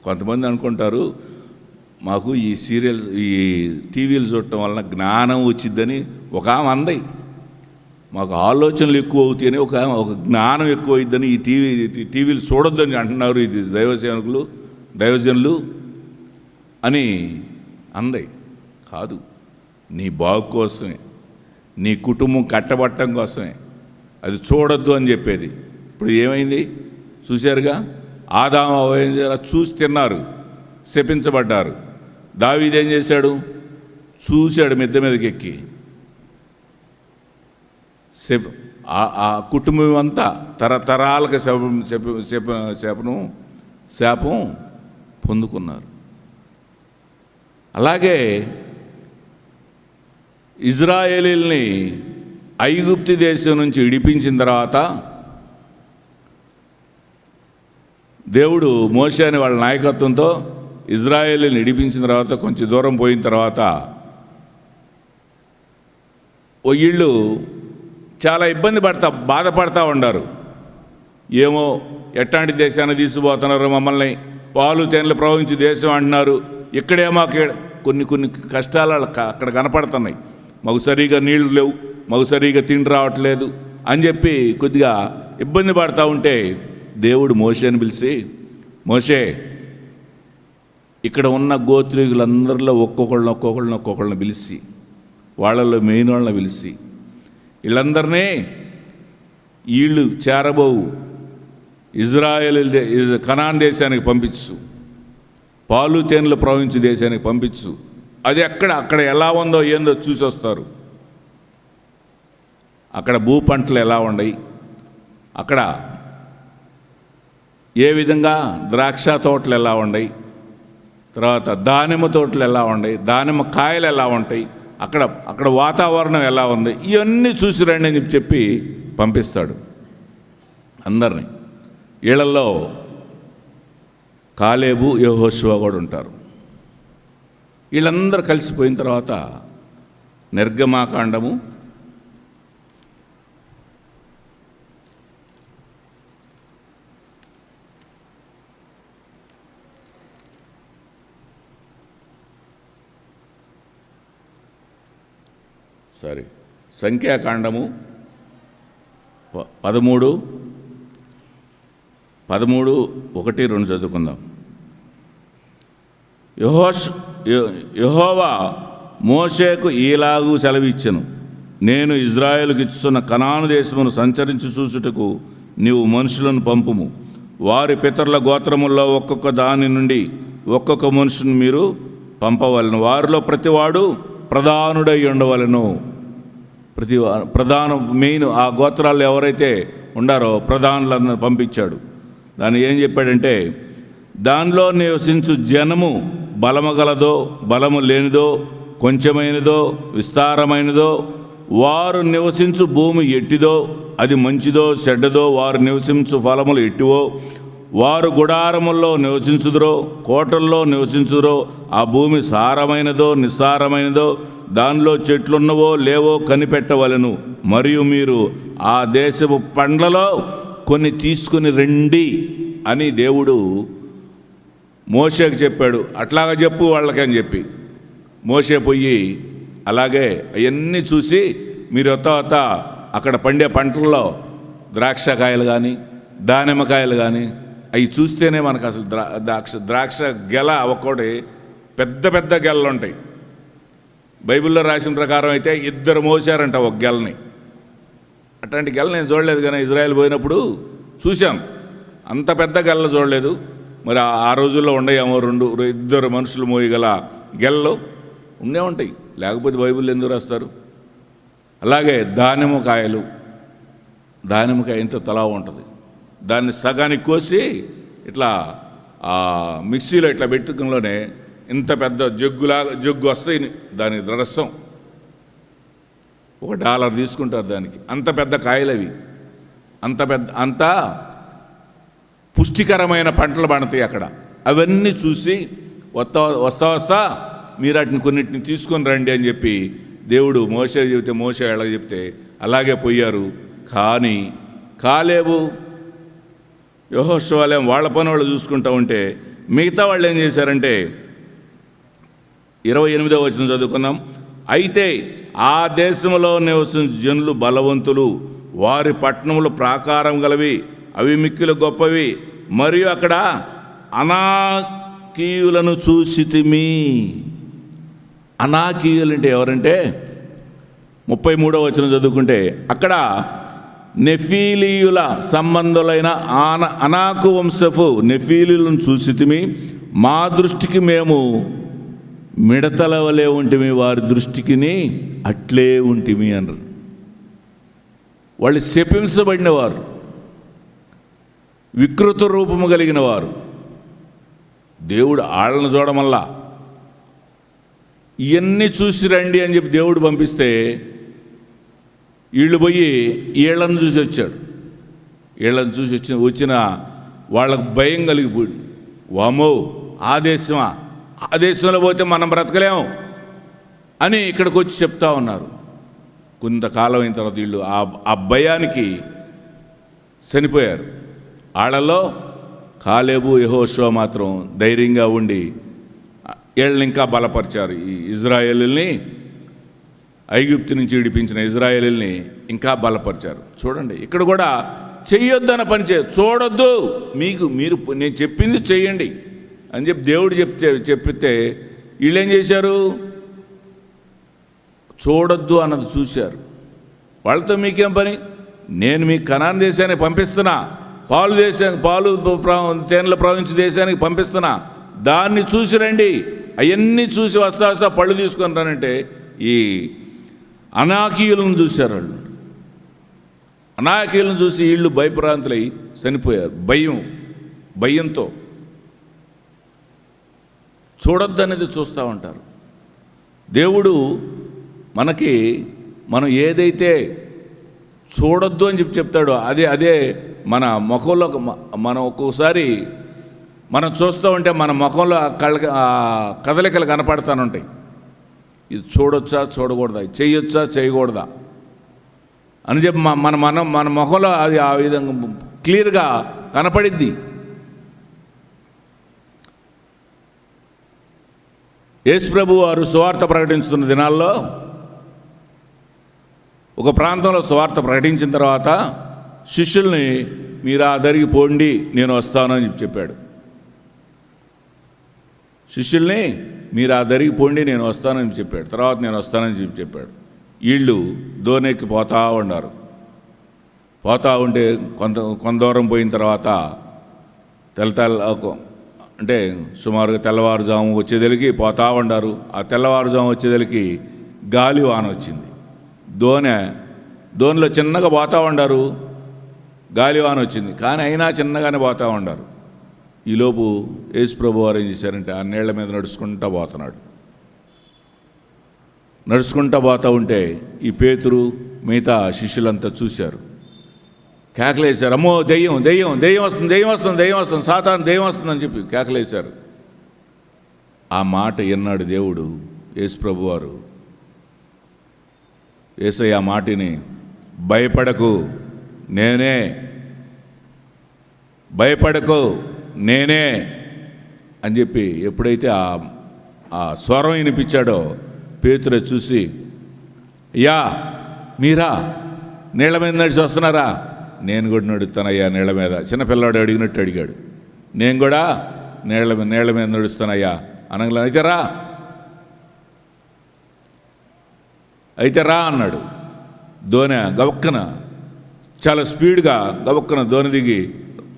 కొంతమంది అనుకుంటారు మాకు ఈ సీరియల్స్ ఈ టీవీలు చూడటం వలన జ్ఞానం వచ్చిద్దని. ఒక ఆమె అంది, మాకు ఆలోచనలు ఎక్కువ అవుతాయని, ఒక జ్ఞానం ఎక్కువ అవుద్దని ఈ టీవీలు చూడొద్దని అంటున్నారు ఇది దైవజనులు అని అంది. కాదు, నీ బాగు కోసమే, నీ కుటుంబం కట్టబట్టడం కోసమే అది చూడొద్దు అని చెప్పేది. ఇప్పుడు ఏమైంది చూశారుగా, ఆదాము హవ్వ ఏం చేయాలి? చూసి తిన్నారు, శపించబడ్డారు. దావీదు ఏం చేశాడు? చూశాడు మిద్దె మీదకి ఎక్కి. ఆ కుటుంబం అంతా తరతరాలకు శాపం పొందుకున్నారు. అలాగే ఇజ్రాయేలీల్ని ఐగుప్తు దేశం నుంచి విడిపించిన తర్వాత దేవుడు మోషే అని వాళ్ళ నాయకత్వంతో ఇజ్రాయేలీని విడిపించిన తర్వాత కొంచెం దూరం పోయిన తర్వాత వీళ్ళు చాలా బాధపడతా ఉన్నారు. ఏమో ఎట్లాంటి దేశాన్ని తీసుకుపోతున్నారు, మమ్మల్ని పాలు తేనెలు ప్రవహించి దేశం అంటున్నారు. ఇక్కడే మాకు కొన్ని కష్టాలు అక్కడ కనపడుతున్నాయి. మాకు సరిగా నీళ్లు లేవు, మాకు సరిగా తిండి రావట్లేదు అని చెప్పి కొద్దిగా ఇబ్బంది పడతా ఉంటే దేవుడు మోషేని పిలిచి, మోషే, ఇక్కడ ఉన్న గోత్రీకులందరిలో ఒక్కొక్కళ్ళని పిలిచి, వాళ్ళల్లో మెయిన్ వాళ్ళని పిలిచి, వీళ్ళందరినీ వీళ్ళు చేరబోవు ఇజ్రాయేల్ కనాన్ దేశానికి పంపించు, పాలు తేనెలు ప్రవహించు దేశానికి పంపించు. అది అక్కడ ఎలా ఉందో ఏందో చూసి వస్తారు. అక్కడ భూ పంటలు ఎలా ఉన్నాయి, అక్కడ ఏ విధంగా ద్రాక్ష తోటలు ఎలా ఉన్నాయి, తర్వాత దానిమ్మ తోటలు ఎలా ఉన్నాయి, దానిమ్మ కాయలు ఎలా ఉంటాయి, అక్కడ వాతావరణం ఎలా ఉంది, ఇవన్నీ చూసి రండి అని చెప్పి పంపిస్తాడు అందరినీ. వీళ్ళల్లో కాలేబు, యెహోషువ కూడా ఉంటారు. వీళ్ళందరూ కలిసిపోయిన తర్వాత నిర్గమాకాండము 13 సంఖ్యాకాండము 13:1-2 చదువుకుందాం. యెహోవా మోషేకు ఈలాగు సెలవిచ్చెను, నేను ఇజ్రాయేలుకు ఇచ్చుతున్న కనాను దేశమును సంచరించి చూసుటకు నీవు మనుషులను పంపుము. వారి పితరుల గోత్రముల్లో ఒక్కొక్క దాని నుండి ఒక్కొక్క మనుషుని మీరు పంపవలను. వారిలో ప్రతివాడు ప్రధానుడై ఉండవలను. ప్రధాన మెయిన్ ఆ గోత్రాలు ఎవరైతే ఉండారో ప్రధానులందరూ పంపించాడు. దాన్ని ఏం చెప్పాడంటే, దానిలో నివసించు జనము బలము గలదో బలము లేనిదో, కొంచెమైనదో విస్తారమైనదో, వారు నివసించు భూమి ఎట్టిదో అది మంచిదో చెడ్డదో, వారు నివసించు ఫలములు ఎట్టివో, వారు గుడారముల్లో నివసించుదురో కోటల్లో నివసించుదురో, ఆ భూమి సారమైనదో నిస్సారమైనదో, దానిలో చెట్లున్నవో లేవో కనిపెట్టవలను. మరియు మీరు ఆ దేశపు పండ్లలో కొన్ని తీసుకుని రండి అని దేవుడు మోషేకు చెప్పాడు. అట్లాగా చెప్పు వాళ్ళకని చెప్పి మోషే పోయి అలాగే అవన్నీ చూసి, మీరు వత్త అక్కడ పండే పంటల్లో ద్రాక్షకాయలు కానీ దానిమ్మకాయలు కానీ అవి చూస్తేనే మనకు అసలు ద్రాక్ష గెల ఒక్కోటి పెద్ద పెద్ద గెలలు ఉంటాయి. బైబిల్లో రాసిన ప్రకారం అయితే 2 మోసారంట ఒక గెలని. అట్లాంటి గెల నేను చూడలేదు, కానీ ఇజ్రాయెల్ పోయినప్పుడు చూశాం. అంత పెద్ద గెలలు చూడలేదు. మరి ఆ రోజుల్లో ఉండేమో 2 మనుషులు మోయగల గెలలు ఉండే ఉంటాయి, లేకపోతే బైబిల్ ఎందుకు రాస్తారు? అలాగే దానిమ్మకాయలు, దానిమ్మకాయ ఇంత తలా ఉంటుంది. దాన్ని సగానికి కోసి ఇట్లా మిక్సీలో ఇట్లా పెట్టుకులోనే ఇంత పెద్ద జగ్గు వస్తాయి. దాని రసం $1 తీసుకుంటారు దానికి. అంత పెద్ద కాయలు అవి. అంత పుష్టికరమైన పంటలు పండుతాయి అక్కడ. అవన్నీ చూసి వస్తా మీరు వాటిని కొన్నిటిని తీసుకొని రండి అని చెప్పి దేవుడు మోషే చెబితే, మోషే ఎలా చెప్తే అలాగే పోయారు. కానీ కాలేబు యెహోషువ వాళ్ళ పని వాళ్ళు చూసుకుంటూ ఉంటే మిగతా వాళ్ళు ఏం చేశారంటే 28వ వచనం చదువుకున్నాం. అయితే ఆ దేశంలో నివసించే జనులు బలవంతులు, వారి పట్టణములు ప్రాకారం గలవి, అవి మిక్కిలు గొప్పవి, మరియు అక్కడ అనాకీయులను చూసితిమి. అనాకీయులు అంటే ఎవరంటే 33వ వచనం చదువుకుంటే అక్కడ నెఫీలీయుల సంబంధులైన అనాకు వంశపు నెఫీలీయులను చూసితిమి. మా దృష్టికి మేము మిడతల వలె ఉంటిమి, వారి దృష్టికిని అట్లే ఉంటిమి అన్నారు. వాళ్ళు శపించబడినవారు, వికృత రూపము కలిగిన వారు. దేవుడు ఆళ్ళను చూడమల్లా ఇవన్నీ చూసి రండి అని చెప్పి దేవుడు పంపిస్తే వీళ్ళు పోయి వీళ్ళని చూసి వచ్చాడు. వీళ్ళని చూసి వచ్చిన వాళ్ళకు భయం కలిగిపోయి, వామో ఆ దేశమా, ఆ దేశంలో పోతే మనం బ్రతకలేము అని ఇక్కడికి వచ్చి చెప్తా ఉన్నారు. కొంతకాలం అయిన తర్వాత వీళ్ళు ఆ భయానికి చనిపోయారు. వాళ్ళలో కాలేబు యెహోషువ మాత్రం ధైర్యంగా ఉండి వీళ్ళని ఇంకా బలపరిచారు. ఈ ఇజ్రాయేలుల్ని, ఐగుప్తు నుంచి విడిపించిన ఇజ్రాయేలుల్ని ఇంకా బలపరిచారు. చూడండి, ఇక్కడ కూడా చెయ్యొద్దన్న పని చూడొద్దు, మీరు నేను చెప్పింది చెయ్యండి అని చెప్పి దేవుడు చెప్పితే వీళ్ళు ఏం చేశారు? చూడొద్దు అన్నది చూశారు. వాళ్ళతో మీకేం పని? నేను మీకు కనాన్ దేశానికి పంపిస్తున్నా, పాలు తేనెల ప్రవహించే దేశానికి పంపిస్తున్నా, దాన్ని చూసి రండి. అవన్నీ చూసి వస్తా పళ్ళు తీసుకొని రానంటే ఈ అనాకీయులను చూశారు. వాళ్ళు అనాకీయులను చూసి వీళ్ళు భయప్రాంతులై చనిపోయారు. భయంతో చూడొద్దు అనేది చూస్తూ ఉంటారు. దేవుడు మనం ఏదైతే చూడొద్దు అని చెప్తాడో అదే మన ముఖంలో మనం ఒక్కోసారి మనం చూస్తూ ఉంటే మన ముఖంలో కదలికలు కనపడతాను ఉంటాయి. ఇది చూడొచ్చా చూడకూడదా, చేయొచ్చా చేయకూడదా అని చెప్పి మన ముఖంలో అది ఆ విధంగా క్లియర్గా కనపడిద్ది. యేసు ప్రభు వారు సువార్త ప్రకటించుతున్న దినాల్లో ఒక ప్రాంతంలో సువార్త ప్రకటించిన తర్వాత శిష్యుల్ని మీరు ఆ దరికి పోండి, నేను వస్తానని చెప్పాడు. శిష్యుల్ని మీరు ఆ దరికి పోండి, నేను వస్తానని చెప్పాడు. తర్వాత నేను వస్తానని చెప్పాడు. వీళ్ళు దోనెక్కి పోతా ఉన్నారు. పోతా ఉంటే కొంత దూరం పోయిన తర్వాత అంటే సుమారుగా తెల్లవారుజాము వచ్చేదలికి పోతా ఉండారు. ఆ తెల్లవారుజాము వచ్చేదలికి గాలి వాన వచ్చింది. దోనిలో చిన్నగా పోతా ఉండారు, గాలి వాన వచ్చింది. కానీ అయినా చిన్నగానే పోతా ఉండారు. ఈలోపు యేసు ప్రభు వారు ఏం చేశారంటే ఆ నీళ్ల మీద నడుచుకుంటూ పోతూ ఉంటే ఈ పేతురు మిగతా శిష్యులంతా చూశారు, కేకలేశారు. అమ్మో దెయ్యం వస్తుంది, సాతాను దెయ్యం వస్తుందని చెప్పి కేకలేశారు. ఆ మాట విన్నాడు దేవుడు. యేసు ప్రభు వారు యేసయ్య ఆ మాటని భయపడకు నేనే అని చెప్పి ఎప్పుడైతే ఆ స్వరం వినిపించాడో పేతురు చూసి, అయ్యా మీరా నీళ్ల మీద నడిచి వస్తున్నారా? నేను కూడా నడుస్తానయ్యా నీళ్ల మీద. చిన్నపిల్లాడు అడిగినట్టు అడిగాడు. నేను కూడా నీళ్ల మీద నడుస్తానయ్యా అనగా అయితే రా అన్నాడు. దోనె గబక్కన చాలా స్పీడ్గా దోనె దిగి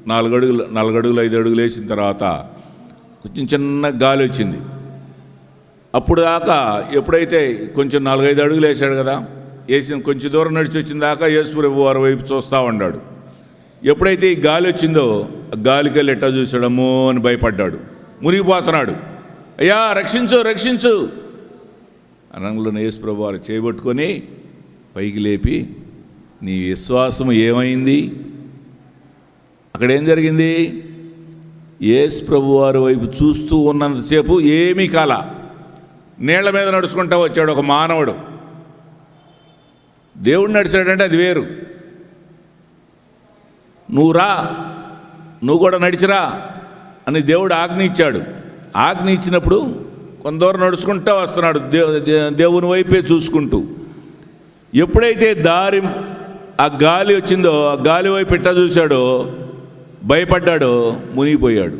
4 అడుగులు 5 అడుగులు వేసిన తర్వాత కొంచెం చిన్న గాలి వచ్చింది. అప్పుడు దాకా ఎప్పుడైతే కొంచెం 4-5 అడుగులు వేసాడు కదా, వేసిన కొంచెం దూరం నడిచి వచ్చిన దాకా యేసు ప్రభు వారి వైపు చూస్తూ ఉన్నాడు. ఎప్పుడైతే ఈ గాలి వచ్చిందో గాలికి వెళ్ళి ఎట్టా చూసాడమ్మో అని భయపడ్డాడు, మునిగిపోతున్నాడు. అయ్యా రక్షించు అనంలోనే యేసు ప్రభు వారు చేయబట్టుకొని పైకి లేపి, నీ విశ్వాసం ఏమైంది? అక్కడ ఏం జరిగింది? యేసు ప్రభు వారి వైపు చూస్తూ ఉన్నంతసేపు ఏమీ కాల. నీళ్ల మీద నడుచుకుంటూ వచ్చాడు ఒక మానవుడు. దేవుడు నడిచాడంటే అది వేరు. నువ్వు కూడా నడిచిరా అని దేవుడు ఆజ్ఞ ఇచ్చాడు. ఆజ్ఞ ఇచ్చినప్పుడు కొంత దూరం నడుచుకుంటూ వస్తున్నాడు, దేవుని వైపే చూసుకుంటూ. ఎప్పుడైతే ఆ గాలి వచ్చిందో ఆ గాలి వైపు ఎట్టా చూశాడో భయపడ్డాడో మునిగిపోయాడు.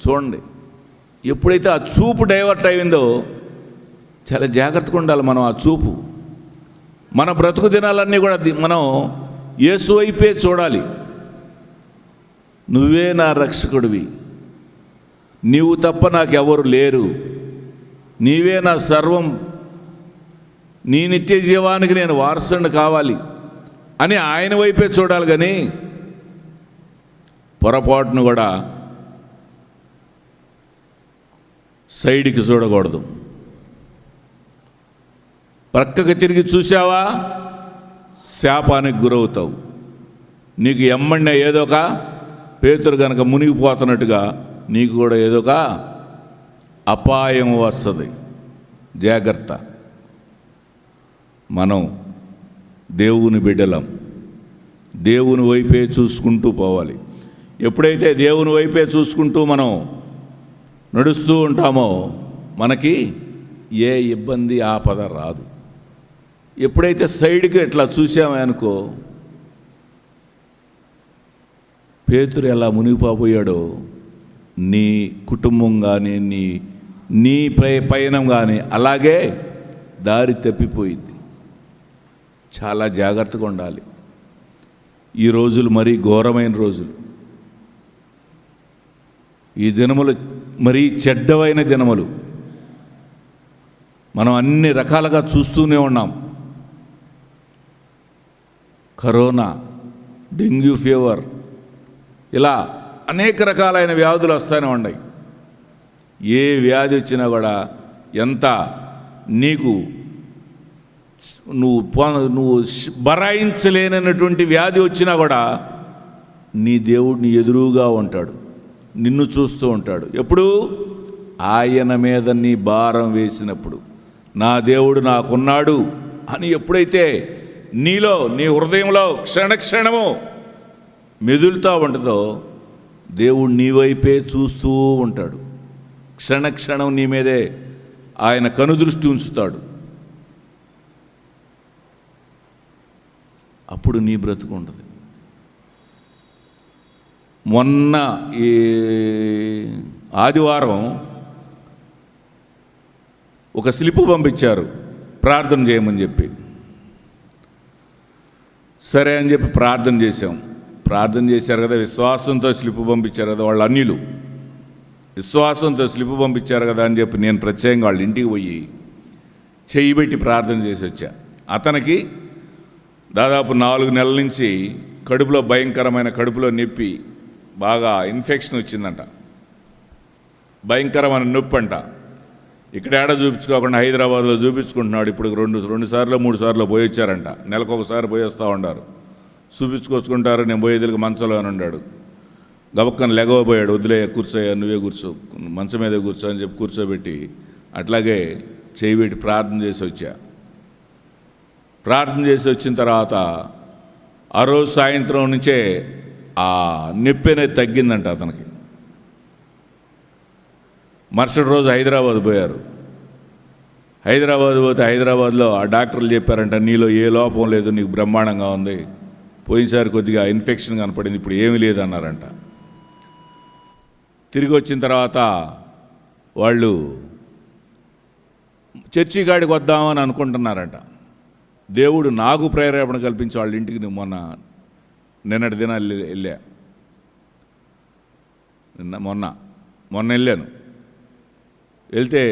చూడండి, ఎప్పుడైతే ఆ చూపు డైవర్ట్ అయిందో చాలా జాగ్రత్తగా ఉండాలి మనం. ఆ చూపు మన బ్రతుకు దినాలన్నీ కూడా మనం యేసు వైపే చూడాలి. నువ్వే నా రక్షకుడివి, నీవు తప్ప నాకెవరు లేరు, నీవే నా సర్వం, నీ నిత్య జీవానికి నేను వారసుని కావాలి అని ఆయన వైపే చూడాలి. కానీ పొరపాటును కూడా సైడ్కి చూడకూడదు. ప్రక్కకి తిరిగి చూసావా శాపానికి గురవుతావు. నీకు ఎమ్మండే ఏదోక పేతురు కనుక మునిగిపోతున్నట్టుగా నీకు కూడా ఏదోక అపాయం వస్తుంది. జాగ్రత్త. మనం దేవుని బిడ్డలం. దేవుని వైపే చూసుకుంటూ పోవాలి. ఎప్పుడైతే దేవుని వైపే చూసుకుంటూ మనం నడుస్తూ ఉంటామో మనకి ఏ ఇబ్బంది ఆపద రాదు. ఎప్పుడైతే సైడ్కి ఇట్లా చూసామే అనుకో, పేతురు ఎలా మునిగిపోయాడో నీ కుటుంబం కానీ నీ పయనం కానీ అలాగే దారి తప్పిపోయింది. చాలా జాగ్రత్తగా ఉండాలి. ఈ రోజులు మరీ ఘోరమైన రోజులు. ఈ దినములు మరీ చెడ్డవైన దినములు. మనం అన్ని రకాలుగా చూస్తూనే ఉన్నాం. కరోనా, డెంగ్యూ ఫీవర్, ఇలా అనేక రకాలైన వ్యాధులు వస్తూనే ఉన్నాయి. ఏ వ్యాధి వచ్చినా కూడా ఎంత నువ్వు బరాయించలేనటువంటి వ్యాధి వచ్చినా కూడా నీ దేవుడు నీ ఎదురుగా ఉంటాడు, నిన్ను చూస్తూ ఉంటాడు. ఎప్పుడు? ఆయన మీద నీ భారం వేసినప్పుడు, నా దేవుడు నాకున్నాడు అని ఎప్పుడైతే నీలో నీ హృదయంలో క్షణక్షణము మెదులుతూ ఉంటుందో దేవుడు నీ వైపే చూస్తూ ఉంటాడు. క్షణక్షణం నీ మీదే ఆయన కనుదృష్టి ఉంచుతాడు. అప్పుడు నీ బ్రతుకు ఉండదు. మొన్న ఈ ఆదివారం ఒక స్లిప్ పంపించారు ప్రార్థన చేయమని చెప్పి. సరే అని చెప్పి ప్రార్థన చేశాం. ప్రార్థన చేశారు కదా, విశ్వాసంతో స్లిప్ పంపించారు కదా వాళ్ళ అన్యులు, విశ్వాసంతో స్లిప్ పంపించారు కదా అని చెప్పి నేను ప్రత్యేకంగా వాళ్ళ ఇంటికి పోయి చెయ్యి పెట్టి ప్రార్థన చేసి వచ్చా. అతనికి దాదాపు 4 నెలల నుంచి కడుపులో భయంకరమైన కడుపులో నొప్పి, బాగా ఇన్ఫెక్షన్ వచ్చిందంట, భయంకరమైన నొప్పి అంట. ఇక్కడ ఏడ చూపించుకోకుండా హైదరాబాద్లో చూపించుకుంటున్నాడు. ఇప్పుడు 2 సార్లు 3 సార్లు పోయి వచ్చారంట. నెలకొకసారి పోయి వస్తూ ఉంటారు, చూపించుకొచ్చుకుంటారు. నేను పోయేదికి మంచంలో అని ఉన్నాడు. గబక్కన లెగవబోయాడు. వదిలే, కూర్చోయా, నువ్వే కూర్చో, మంచం మీదే కూర్చో అని చెప్పి కూర్చోబెట్టి అట్లాగే చేయి పెట్టి ప్రార్థన చేసి వచ్చా. ప్రార్థన చేసి వచ్చిన తర్వాత ఆ రోజు సాయంత్రం నుంచే ఆ నొప్పి అనేది తగ్గిందంట అతనికి. మరుసటి రోజు హైదరాబాద్ పోయారు. హైదరాబాద్ పోతే హైదరాబాద్లో ఆ డాక్టర్లు చెప్పారంట, నీలో ఏ లోపం లేదు, నీకు బ్రహ్మాండంగా ఉంది, పోయినసారి కొద్దిగా ఇన్ఫెక్షన్ కనపడింది, ఇప్పుడు ఏమీ లేదన్నారంట. తిరిగి వచ్చిన తర్వాత వాళ్ళు చర్చి కాడికి వద్దామని అనుకుంటున్నారంట. దేవుడు నాకు ప్రేరేపణ కల్పించి వాళ్ళ ఇంటికి నిన్నటి దినాలు వెళ్ళా. మొన్న వెళ్ళాను. వెళ్తే,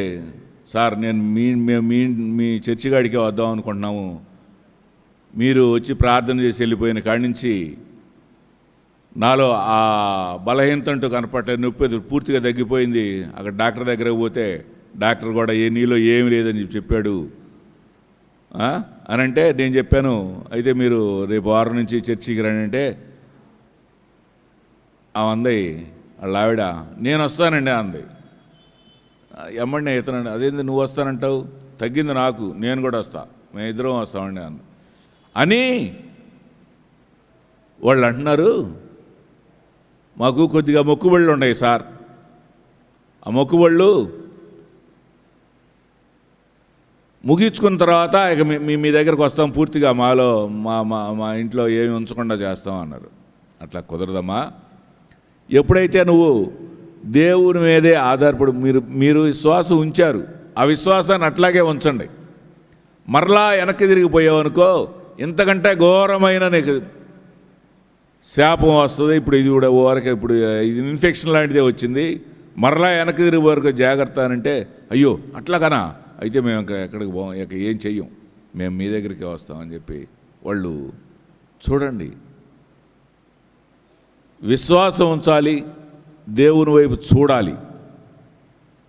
సార్ నేను మీ చర్చి కాడికే వద్దాం అనుకుంటున్నాము, మీరు వచ్చి ప్రార్థన చేసి వెళ్ళిపోయిన కాడి నుంచి నాలో ఆ బలహీనత అంటూ కనపడలేదు, నొప్పి పూర్తిగా తగ్గిపోయింది. అక్కడ డాక్టర్ దగ్గరకు పోతే డాక్టర్ కూడా నీలో ఏమీ లేదని చెప్పాడు అని అంటే, నేను చెప్పాను అయితే మీరు రేపు 6 నుంచి చర్చికి రండి అంటే అంది వాళ్ళ ఆవిడ, నేను వస్తానండి అంది. ఎమ్మండి ఇతనండి, అదేంది నువ్వు వస్తానంటావు, తగ్గింది నాకు, నేను కూడా వస్తా, మేము ఇద్దరం వస్తామండి అని వాళ్ళు అంటున్నారు. మాకు కొద్దిగా మొక్కుబళ్ళు ఉన్నాయి సార్, ఆ మొక్కుబళ్ళు ముగించుకున్న తర్వాత ఇక మీ దగ్గరకు వస్తాం, పూర్తిగా మాలో మా ఇంట్లో ఏమి ఉంచకుండా చేస్తాం అన్నారు. అట్లా కుదరదమ్మా. ఎప్పుడైతే నువ్వు దేవుని మీదే ఆధారపడి మీరు విశ్వాసం ఉంచారు, ఆ విశ్వాసాన్ని అట్లాగే ఉంచండి. మరలా వెనక్కి తిరిగిపోయావనుకో ఇంతకంటే ఘోరమైన నీకు శాపం వస్తుంది. ఇప్పుడు ఇది కూడా వరకు, ఇప్పుడు ఇది ఇన్ఫెక్షన్ లాంటిదే వచ్చింది, మరలా వెనక్కి తిరిగి వరకు జాగ్రత్త అంటే, అయ్యో అట్లాగనా, అయితే మేము ఎక్కడికి పోం, ఇక ఏం చెయ్యం, మేము మీ దగ్గరికి వస్తామని చెప్పి వాళ్ళు. చూడండి, విశ్వాసం ఉంచాలి, దేవుని వైపు చూడాలి.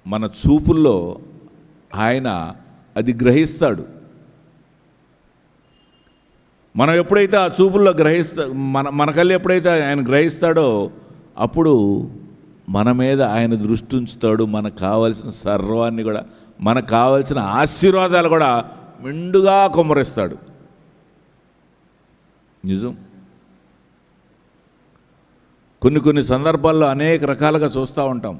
మన చూపుల్లో ఆయన అది గ్రహిస్తాడు. మనం ఎప్పుడైతే ఆ చూపుల్లో మనకల్లి ఎప్పుడైతే ఆయన గ్రహిస్తాడో అప్పుడు మన మీద ఆయన దృష్టి ఉంచుతాడు. మనకు కావలసిన సర్వాన్ని కూడా, మనకు కావలసిన ఆశీర్వాదాలు కూడా మెండుగా కుమ్మరిస్తాడు. నిజం. కొన్ని సందర్భాల్లో అనేక రకాలుగా చూస్తూ ఉంటాం.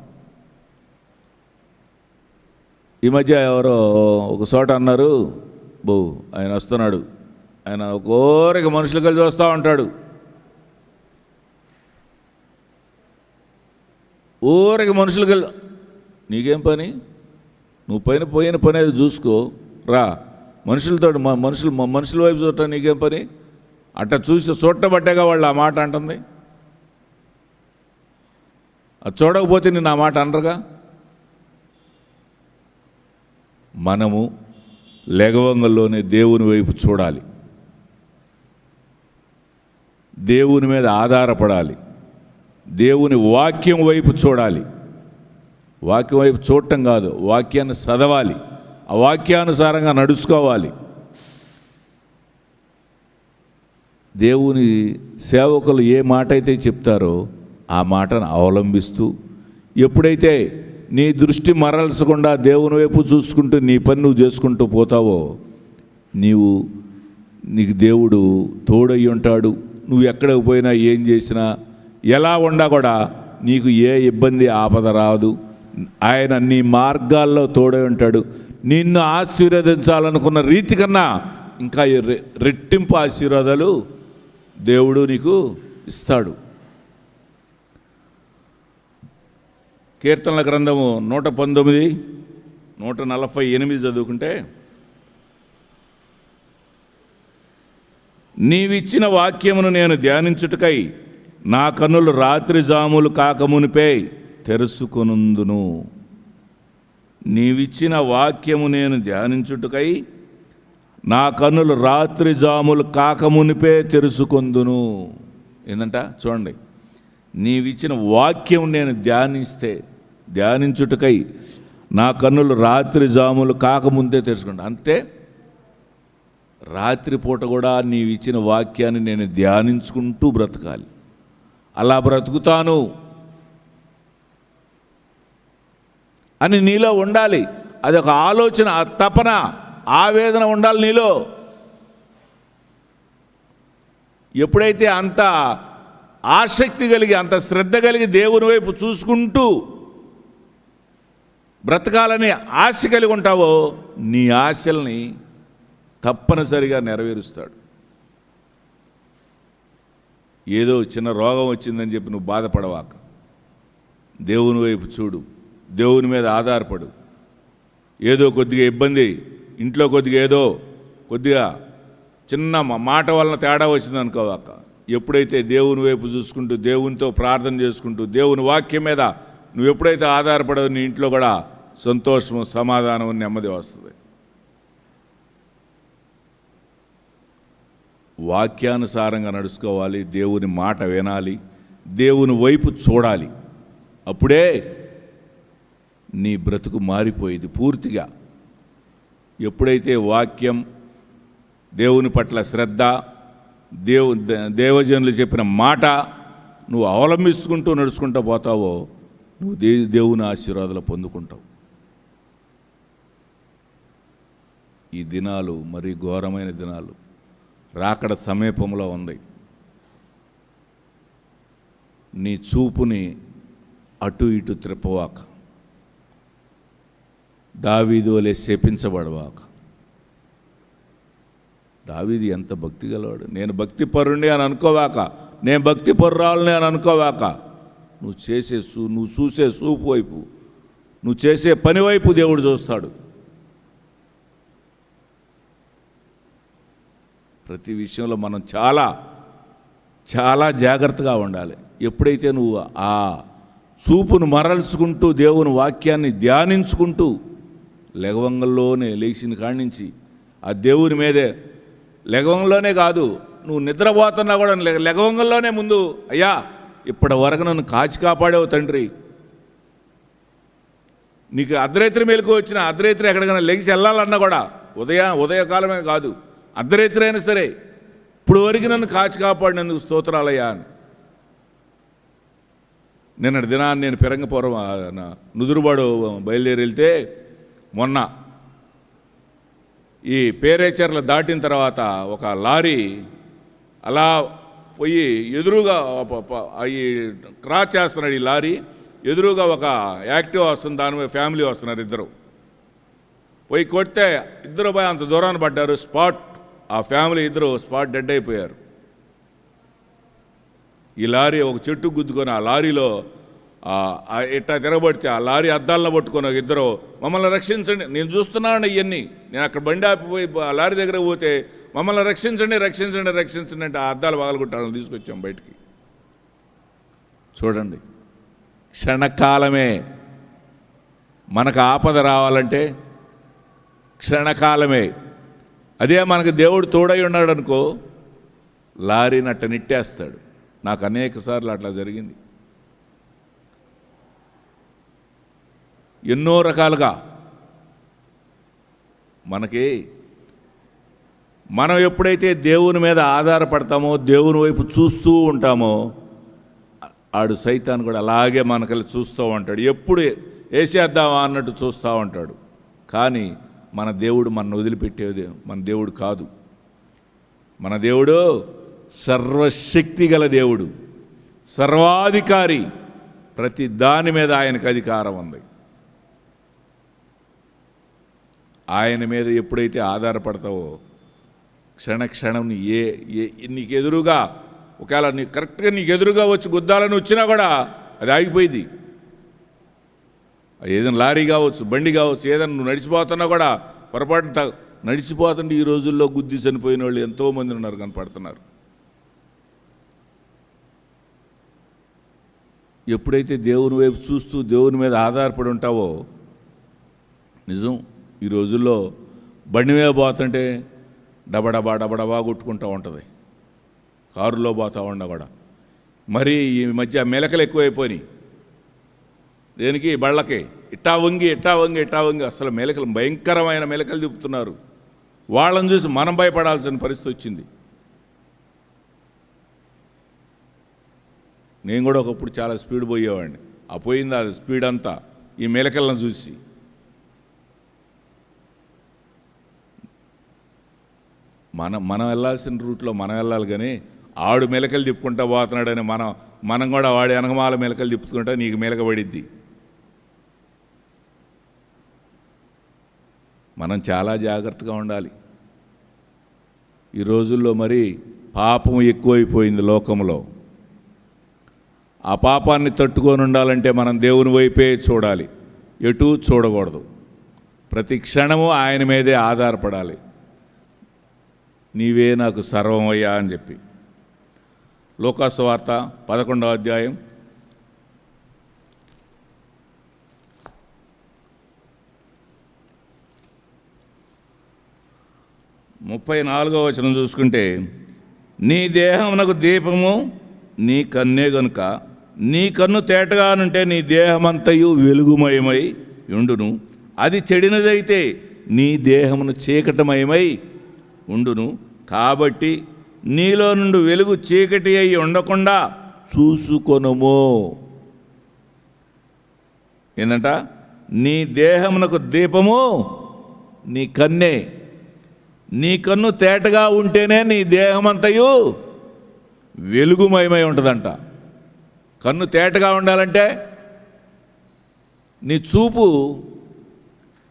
ఈ మధ్య ఎవరో ఒక చోట అన్నారు, ఆయన వస్తున్నాడు, ఆయన కోరిక మనుషులు కలిసి చూస్తూ ఉంటాడు, ఊరికి మనుషులు కలిసి. నీకేం పని? నువ్వు పోయిన పని అది చూసుకో రా. మనుషులతో మనుషుల వైపు చూడటం నీకేం పని? అట్లా చూడటబట్టేగా వాళ్ళు ఆ మాట అంటుంది. అది చూడకపోతే నేను ఆ మాట అనరుగా. మనము లెగవంగల్లోనే దేవుని వైపు చూడాలి, దేవుని మీద ఆధారపడాలి, దేవుని వాక్యం వైపు చూడాలి. వాక్యం వైపు చూడటం కాదు, వాక్యాన్ని చదవాలి, ఆ వాక్యానుసారంగా నడుచుకోవాలి. దేవుని సేవకులు ఏ మాట అయితే చెప్తారో ఆ మాటను అవలంబిస్తూ, ఎప్పుడైతే నీ దృష్టి మరల్చకుండా దేవుని వైపు చూసుకుంటూ నీ పని నువ్వు చేసుకుంటూ పోతావో, నీకు దేవుడు తోడై ఉంటాడు. నువ్వు ఎక్కడికి పోయినా ఏం చేసినా ఎలా ఉన్నా కూడా నీకు ఏ ఇబ్బంది ఆపద రాదు. ఆయన నీ మార్గాల్లో తోడై ఉంటాడు. నిన్ను ఆశీర్వదించాలనుకున్న రీతి కన్నా ఇంకా రెట్టింపు ఆశీర్వాదాలు దేవుడు నీకు ఇస్తాడు. కీర్తనల గ్రంథము 119, 148 చదువుకుంటే, నీవిచ్చిన వాక్యమును నేను ధ్యానించుటకై నా కన్నులు రాత్రి జాములు కాకమునిపై తెరుచుకొనుందును. నీవిచ్చిన వాక్యము నేను ధ్యానించుటకై నా కన్నులు రాత్రి జాములు కాకమునిపే తెరుచుకొందును. ఏందంట చూడండి, నీవిచ్చిన వాక్యం నేను ధ్యానించుటకై నా కన్నులు రాత్రి జాములు కాకముందే తెరుచుకుంటా. అంటే రాత్రిపూట కూడా నీవిచ్చిన వాక్యాన్ని నేను ధ్యానించుకుంటూ బ్రతకాలి. అలా బ్రతుకుతాను అని నీలో ఉండాలి. అదొక ఆలోచన, తపన, ఆవేదన ఉండాలి నీలో. ఎప్పుడైతే అంత ఆసక్తి కలిగి, అంత శ్రద్ధ కలిగి దేవుని వైపు చూసుకుంటూ బ్రతకాలని ఆశ కలిగి ఉంటావో, నీ ఆశల్ని తప్పనిసరిగా నెరవేరుస్తాడు. ఏదో చిన్న రోగం వచ్చిందని చెప్పి నువ్వు బాధపడవాక, దేవుని వైపు చూడు, దేవుని మీద ఆధారపడు. ఏదో కొద్దిగా ఇబ్బంది, ఇంట్లో కొద్దిగా చిన్న మాట వలన తేడా వచ్చింది అనుకోవాక, ఎప్పుడైతే దేవుని వైపు చూసుకుంటూ, దేవునితో ప్రార్థన చేసుకుంటూ, దేవుని వాక్యం మీద నువ్వు ఎప్పుడైతే ఆధారపడవు, నీ ఇంట్లో కూడా సంతోషము, సమాధానం, నెమ్మది వస్తుంది. వాక్యానుసారంగా నడుచుకోవాలి, దేవుని మాట వినాలి, దేవుని వైపు చూడాలి. అప్పుడే నీ బ్రతుకు మారిపోయేది పూర్తిగా. ఎప్పుడైతే వాక్యం, దేవుని పట్ల శ్రద్ధ, దేవజనులు చెప్పిన మాట నువ్వు అవలంబించుకుంటూ నడుచుకుంటూ పోతావో, నువ్వు దేవుని ఆశీర్వాదాలు పొందుకుంటావు. ఈ దినాలు మరి ఘోరమైన దినాలు, రాకడ సమీపంలో ఉంది. నీ చూపుని అటు ఇటు త్రిప్పవాక, దావీదు వలె శపించబడవాక. దావీదు ఎంత భక్తి గలవాడు. నేను భక్తి పరుణ్ణి అని అనుకోవాక, నేను భక్తి పరురాలని అని అనుకోవాక, నువ్వు చూసే చూపు వైపు, నువ్వు చేసే పని వైపు దేవుడు చూస్తాడు. ప్రతి విషయంలో మనం చాలా చాలా జాగ్రత్తగా ఉండాలి. ఎప్పుడైతే నువ్వు ఆ చూపును మరల్చుకుంటూ దేవుని వాక్యాన్ని ధ్యానించుకుంటూ లెగవంగంలోనే లేచిన కాడి నుంచి ఆ దేవుని మీదే, లెగవంగంలోనే కాదు, నువ్వు నిద్రపోతున్నా కూడా లెగవంగంలోనే ముందు, అయ్యా ఇప్పటి వరకు నన్ను కాచి కాపాడేవు తండ్రి, నీకు అర్ధరాత్రి మేలుకు వచ్చిన అర్ధరాత్రి ఎక్కడికైనా లెగిసి వెళ్ళాలన్నా కూడా ఉదయకాలమే కాదు, అర్ధరాత్రి అయినా సరే, ఇప్పుడు వరకు నన్ను కాచి కాపాడినందుకు స్తోత్రాలయ్యా అని. నిన్నటి దినాన్ని నేను పెరంగపురం నుదురుబాడు బయలుదేరి వెళ్తే, మొన్న ఈ పేరేచర్ల దాటిన తర్వాత ఒక లారీ అలా పోయి ఎదురుగా ఈ క్రాస్ చేస్తున్నాడు ఈ లారీ, ఎదురుగా ఒక యాక్టివ్ వస్తుంది, దాని మీద ఫ్యామిలీ వస్తున్నారు, ఇద్దరు పోయి కొడితే ఇద్దరు పోయి అంత దూరాన్ని పడ్డారు. స్పాట్ ఆ ఫ్యామిలీ ఇద్దరు స్పాట్ డెడ్ అయిపోయారు. ఈ లారీ ఒక చెట్టు గుద్దుకొని ఆ లారీలో ఇట్టా తిరగబడితే ఆ లారీ అద్దాలను పట్టుకొని ఒక ఇద్దరు మమ్మల్ని రక్షించండి, నేను చూస్తున్నాను ఇవన్నీ, నేను అక్కడ బండి ఆపిపోయి ఆ లారీ దగ్గర పోతే మమ్మల్ని రక్షించండి రక్షించండి రక్షించండి అంటే ఆ అద్దాలు పగలగొట్టాలని తీసుకొచ్చాం బయటికి. చూడండి, క్షణకాలమే మనకు ఆపద రావాలంటే క్షణకాలమే. అదే మనకు దేవుడు తోడై ఉన్నాడు అనుకో, లారీని అట్ట నెట్టేస్తాడు. నాకు అనేక సార్లు అట్లా జరిగింది. ఎన్నో రకాలుగా మనం ఎప్పుడైతే దేవుని మీద ఆధారపడతామో, దేవుని వైపు చూస్తూ ఉంటామో, ఆడు సైతాను కూడా అలాగే మనకల్ని చూస్తూ ఉంటాడు. ఎప్పుడు వేసేద్దామా అన్నట్టు చూస్తూ ఉంటాడు. కానీ మన దేవుడు మన వదిలిపెట్టేది మన దేవుడు కాదు. మన దేవుడు సర్వశక్తి గల దేవుడు, సర్వాధికారి. ప్రతి దాని మీద ఆయనకు అధికారం ఉంది. ఆయన మీద ఎప్పుడైతే ఆధారపడతావో క్షణక్షణం నీకు ఎదురుగా ఒకవేళ కరెక్ట్గా నీకు ఎదురుగా వచ్చి గుద్దాలని వచ్చినా కూడా అది ఆగిపోయింది. ఏదైనా లారీ కావచ్చు, బండి కావచ్చు, ఏదైనా నువ్వు నడిచిపోతున్నా కూడా పొరపాటు నడిచిపోతుంటే ఈ రోజుల్లో గుద్ది చనిపోయిన వాళ్ళు ఎంతోమంది ఉన్నారు, కనపడుతున్నారు. ఎప్పుడైతే దేవుని వైపు చూస్తూ దేవుని మీద ఆధారపడి ఉంటావో, నిజం ఈ రోజుల్లో బండి మీద పోతుంటే డబడబా కొట్టుకుంటూ ఉంటుంది, కారులో పోతూ ఉండ కూడా. మరి ఈ మధ్య మెలకలు ఎక్కువైపోయినాయి. దేనికి? బళ్ళకి ఇట్టా వంగి అసలు మెలకలు, భయంకరమైన మెలకలు తిప్పుతున్నారు. వాళ్ళని చూసి మనం భయపడాల్సిన పరిస్థితి వచ్చింది. నేను కూడా ఒకప్పుడు చాలా స్పీడ్ పోయేవాడిని. ఆ పోయింది అది స్పీడ్ అంతా ఈ మెలకలను చూసి. మనం వెళ్ళాల్సిన రూట్లో మనం వెళ్ళాలి, కానీ ఆడు మెలకలు తిప్పుకుంటా పోతున్నాడని మనం కూడా వాడి వెనకమాల మెలకలు తిప్పుకుంటా నీకు మెలక పడిద్ది. మనం చాలా జాగ్రత్తగా ఉండాలి. ఈ రోజుల్లో మరి పాపం ఎక్కువైపోయింది లోకంలో. ఆ పాపాన్ని తట్టుకొని ఉండాలంటే మనం దేవుని వైపే చూడాలి, ఎటూ చూడకూడదు. ప్రతి క్షణము ఆయన మీదే ఆధారపడాలి. నీవే నాకు సర్వమయ్యా అని చెప్పి. లూకాసు వార్త 11వ అధ్యాయం 34వ వచనం చూసుకుంటే, నీ దేహమునకు దీపము నీ కన్నే గనుక నీ కన్ను తేటగానుంటే నీ దేహమంతయు వెలుగుమయమై ఉండును. అది చెడినదైతే నీ దేహమును చీకటమయమై ఉండును. కాబట్టి నీలో నుండి వెలుగు చీకటి అయి ఉండకుండా చూసుకొనుము. ఏంటంట? నీ దేహమునకు దీపము నీ కన్నే. నీ కన్ను తేటగా ఉంటేనే నీ దేహమంతయు వెలుగుమయమై ఉంటుందంట. కన్ను తేటగా ఉండాలంటే నీ చూపు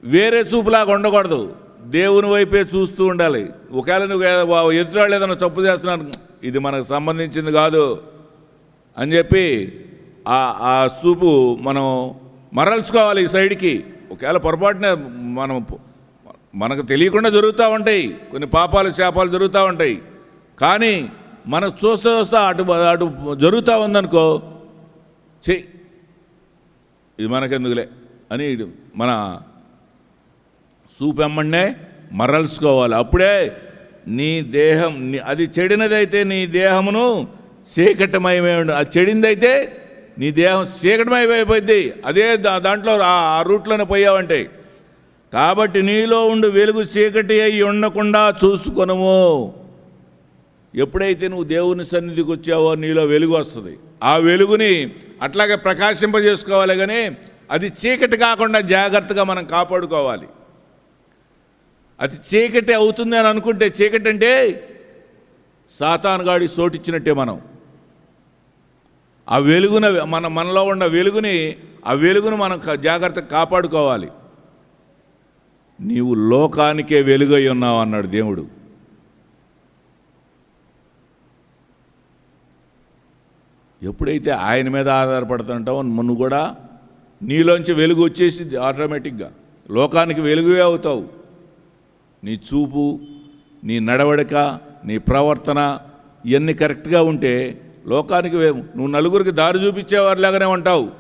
వేరే చూపులాగా ఉండకూడదు, దేవుని వైపే చూస్తూ ఉండాలి. ఒకవేళ నువ్వు ఎదురాళ్ళు ఏదైనా తప్పు చేస్తున్నాను, ఇది మనకు సంబంధించింది కాదు అని చెప్పి ఆ చూపు మనం మరల్చుకోవాలి ఈ సైడ్కి. ఒకవేళ పొరపాటున మనకు తెలియకుండా జరుగుతూ ఉంటాయి, కొన్ని పాపాలు శాపాలు జరుగుతూ ఉంటాయి. కానీ మనకు చూస్తూ అటు జరుగుతూ ఉందనుకో, ఇది మనకెందుకులే అని మన చూపెమ్మన్నే మరల్చుకోవాలి. అప్పుడే నీ దేహం అది చెడినదైతే నీ దేహమును చీకటమయమే ఉండు. అది చెడిందైతే నీ దేహం చీకటమయమైపోయింది. అదే దాంట్లో ఆ రూట్లోనే పోయావంటే. కాబట్టి నీలో ఉండి వెలుగు చీకటి అయి ఉండకుండా చూసుకొనుము. ఎప్పుడైతే నువ్వు దేవుని సన్నిధికి వచ్చావో నీలో వెలుగు వస్తుంది. ఆ వెలుగుని అట్లాగే ప్రకాశింపజేసుకోవాలి, కానీ అది చీకటి కాకుండా జాగ్రత్తగా మనం కాపాడుకోవాలి. అది చీకటి అవుతుంది అని అనుకుంటే, చీకటి అంటే సాతానుగాడి సోటిచ్చినట్టే మనం ఆ వెలుగున మనలో ఉన్న వెలుగును మనం జాగ్రత్తగా కాపాడుకోవాలి. నీవు లోకానికే వెలుగై ఉన్నావు అన్నాడు దేవుడు. ఎప్పుడైతే ఆయన మీద ఆధారపడుతుంటావో నువ్వు కూడా నీలోంచి వెలుగు వచ్చేసింది ఆటోమేటిక్గా. లోకానికి వెలుగువే అవుతావు. నీ చూపు, నీ నడవడిక, నీ ప్రవర్తన ఇవన్నీ కరెక్ట్గా ఉంటే లోకానికి నువ్వు నలుగురికి దారి చూపించేవారిలాగానే ఉంటావు.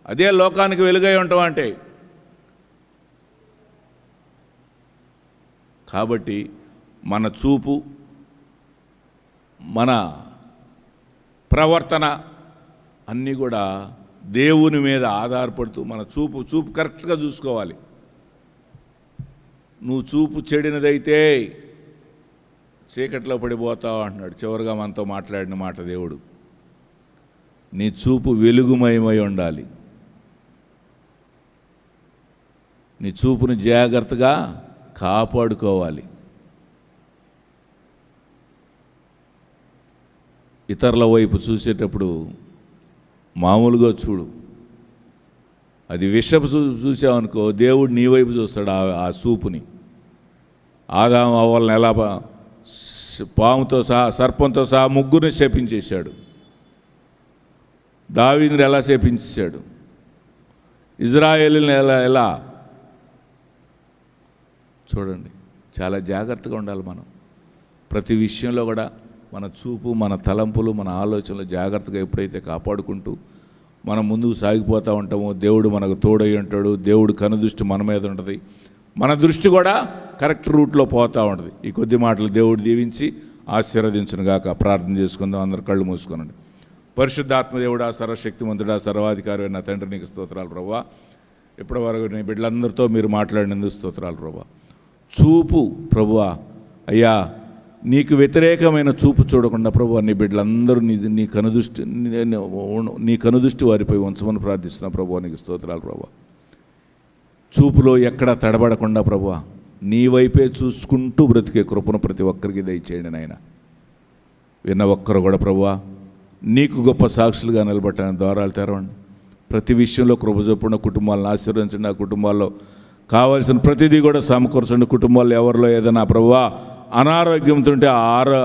అదే లోకానికి వెలుగై ఉంటావు అంటే. కాబట్టి మన చూపు, మన ప్రవర్తన అన్నీ కూడా దేవుని మీద ఆధారపడుతూ మన చూపు కరెక్ట్గా చూసుకోవాలి. నువ్వు చూపు చెడినదైతే చీకట్లో పడిపోతావు అంటున్నాడు చివరిగా మనతో మాట్లాడిన మాట దేవుడు. నీ చూపు వెలుగుమయమై ఉండాలి. నీ చూపుని జాగ్రత్తగా కాపాడుకోవాలి. ఇతరుల వైపు చూసేటప్పుడు మామూలుగా చూడు. అది విషపు చూసావనుకో, దేవుడు నీ వైపు చూస్తాడు ఆ చూపుని. ఆదాము అవ్వలను ఎలా పాముతో సహా సర్పంతో సహా ముగ్గురిని శపించేశాడు. దావీదుని ఎలా శపించేశాడు. ఇజ్రాయేలుని ఎలా చూడండి. చాలా జాగ్రత్తగా ఉండాలి మనం. ప్రతి విషయంలో కూడా మన చూపు, మన తలంపులు, మన ఆలోచనలు జాగ్రత్తగా ఎప్పుడైతే కాపాడుకుంటూ మనం ముందుకు సాగిపోతూ ఉంటామో దేవుడు మనకు తోడై ఉంటాడు. దేవుడు కనుదృష్టి మన మీద ఉంటుంది. మన దృష్టి కూడా కరెక్ట్ రూట్లో పోతూ ఉంటుంది. ఈ కొద్ది మాటలు దేవుడు దీవించి ఆశీర్వదించును గాక. ప్రార్థన చేసుకుందాం. అందరు కళ్ళు మూసుకోనండి. పరిశుద్ధాత్మదేవుడా, సర్వశక్తిమంతుడా, సర్వాధికారి అయిన తండ్రి, నీకు స్తోత్రాలు ప్రభువా. ఇప్పటివరకు నీ బిడ్డలందరితో మీరు మాట్లాడినందుకు స్తోత్రాలు ప్రభువా. చూపు ప్రభువా, అయ్యా నీకు వ్యతిరేకమైన చూపు చూడకుండా ప్రభువా నీ బిడ్డలందరూ నీ కనుదృష్టి వారిపై ఉంచమని ప్రార్థిస్తున్నా ప్రభువా. నీకు స్తోత్రాలు ప్రభువా. చూపులో ఎక్కడా తడబడకుండా ప్రభువా నీ వైపే చూసుకుంటూ బ్రతికే కృపను ప్రతి ఒక్కరికి దయచేయండి నాయన. విన్న ఒక్కరు కూడా ప్రభువా నీకు గొప్ప సాక్షులుగా నిలబట్టడానికి ద్వారాలు తెరవండి. ప్రతి విషయంలో కృప చొప్పున కుటుంబాలను ఆశీర్వదించండి. ఆ కుటుంబాల్లో కావాల్సిన ప్రతిదీ కూడా సమకూర్చండి. కుటుంబాల్లో ఎవరిలో ఏదైనా ప్రభువా అనారోగ్యంతో ఉంటే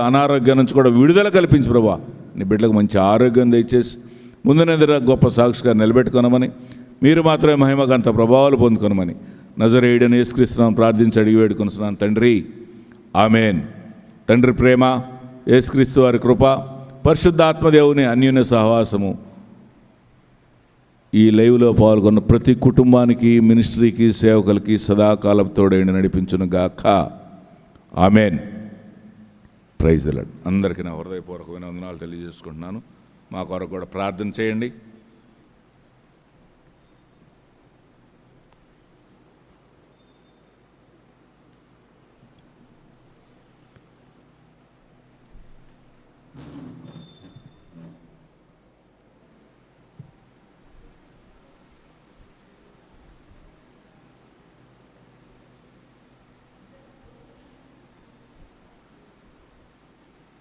అనారోగ్యం నుంచి కూడా విడుదల కల్పించి ప్రభువా నీ బిడ్డలకు మంచి ఆరోగ్యం దయచేసి ముందునెదురు గొప్ప సాక్షిగా నిలబెట్టుకోనమని, మీరు మాత్రమే మహిమకంత ప్రభావాలు పొందుకొనమని నజరేయుడైన యేసుక్రీస్తునామమున ప్రార్థించి అడిగి వేడుకొనుచున్నాను తండ్రి, ఆమేన్. తండ్రి ప్రేమ, యేసుక్రీస్తు వారి కృప, పరిశుద్ధాత్మదేవుని అన్యోన్య సహవాసము ఈ లైవ్లో పాల్గొన్న ప్రతి కుటుంబానికి, మినిస్ట్రీకి, సేవకులకి సదాకాలం తోడైండి నడిపించును గాక. ఆమేన్. Praise the lord. అందరికీ నా హృదయపూర్వకమైన వందనాలు తెలియజేసుకుంటున్నాను. మా కొరకు కూడా ప్రార్థన చేయండి.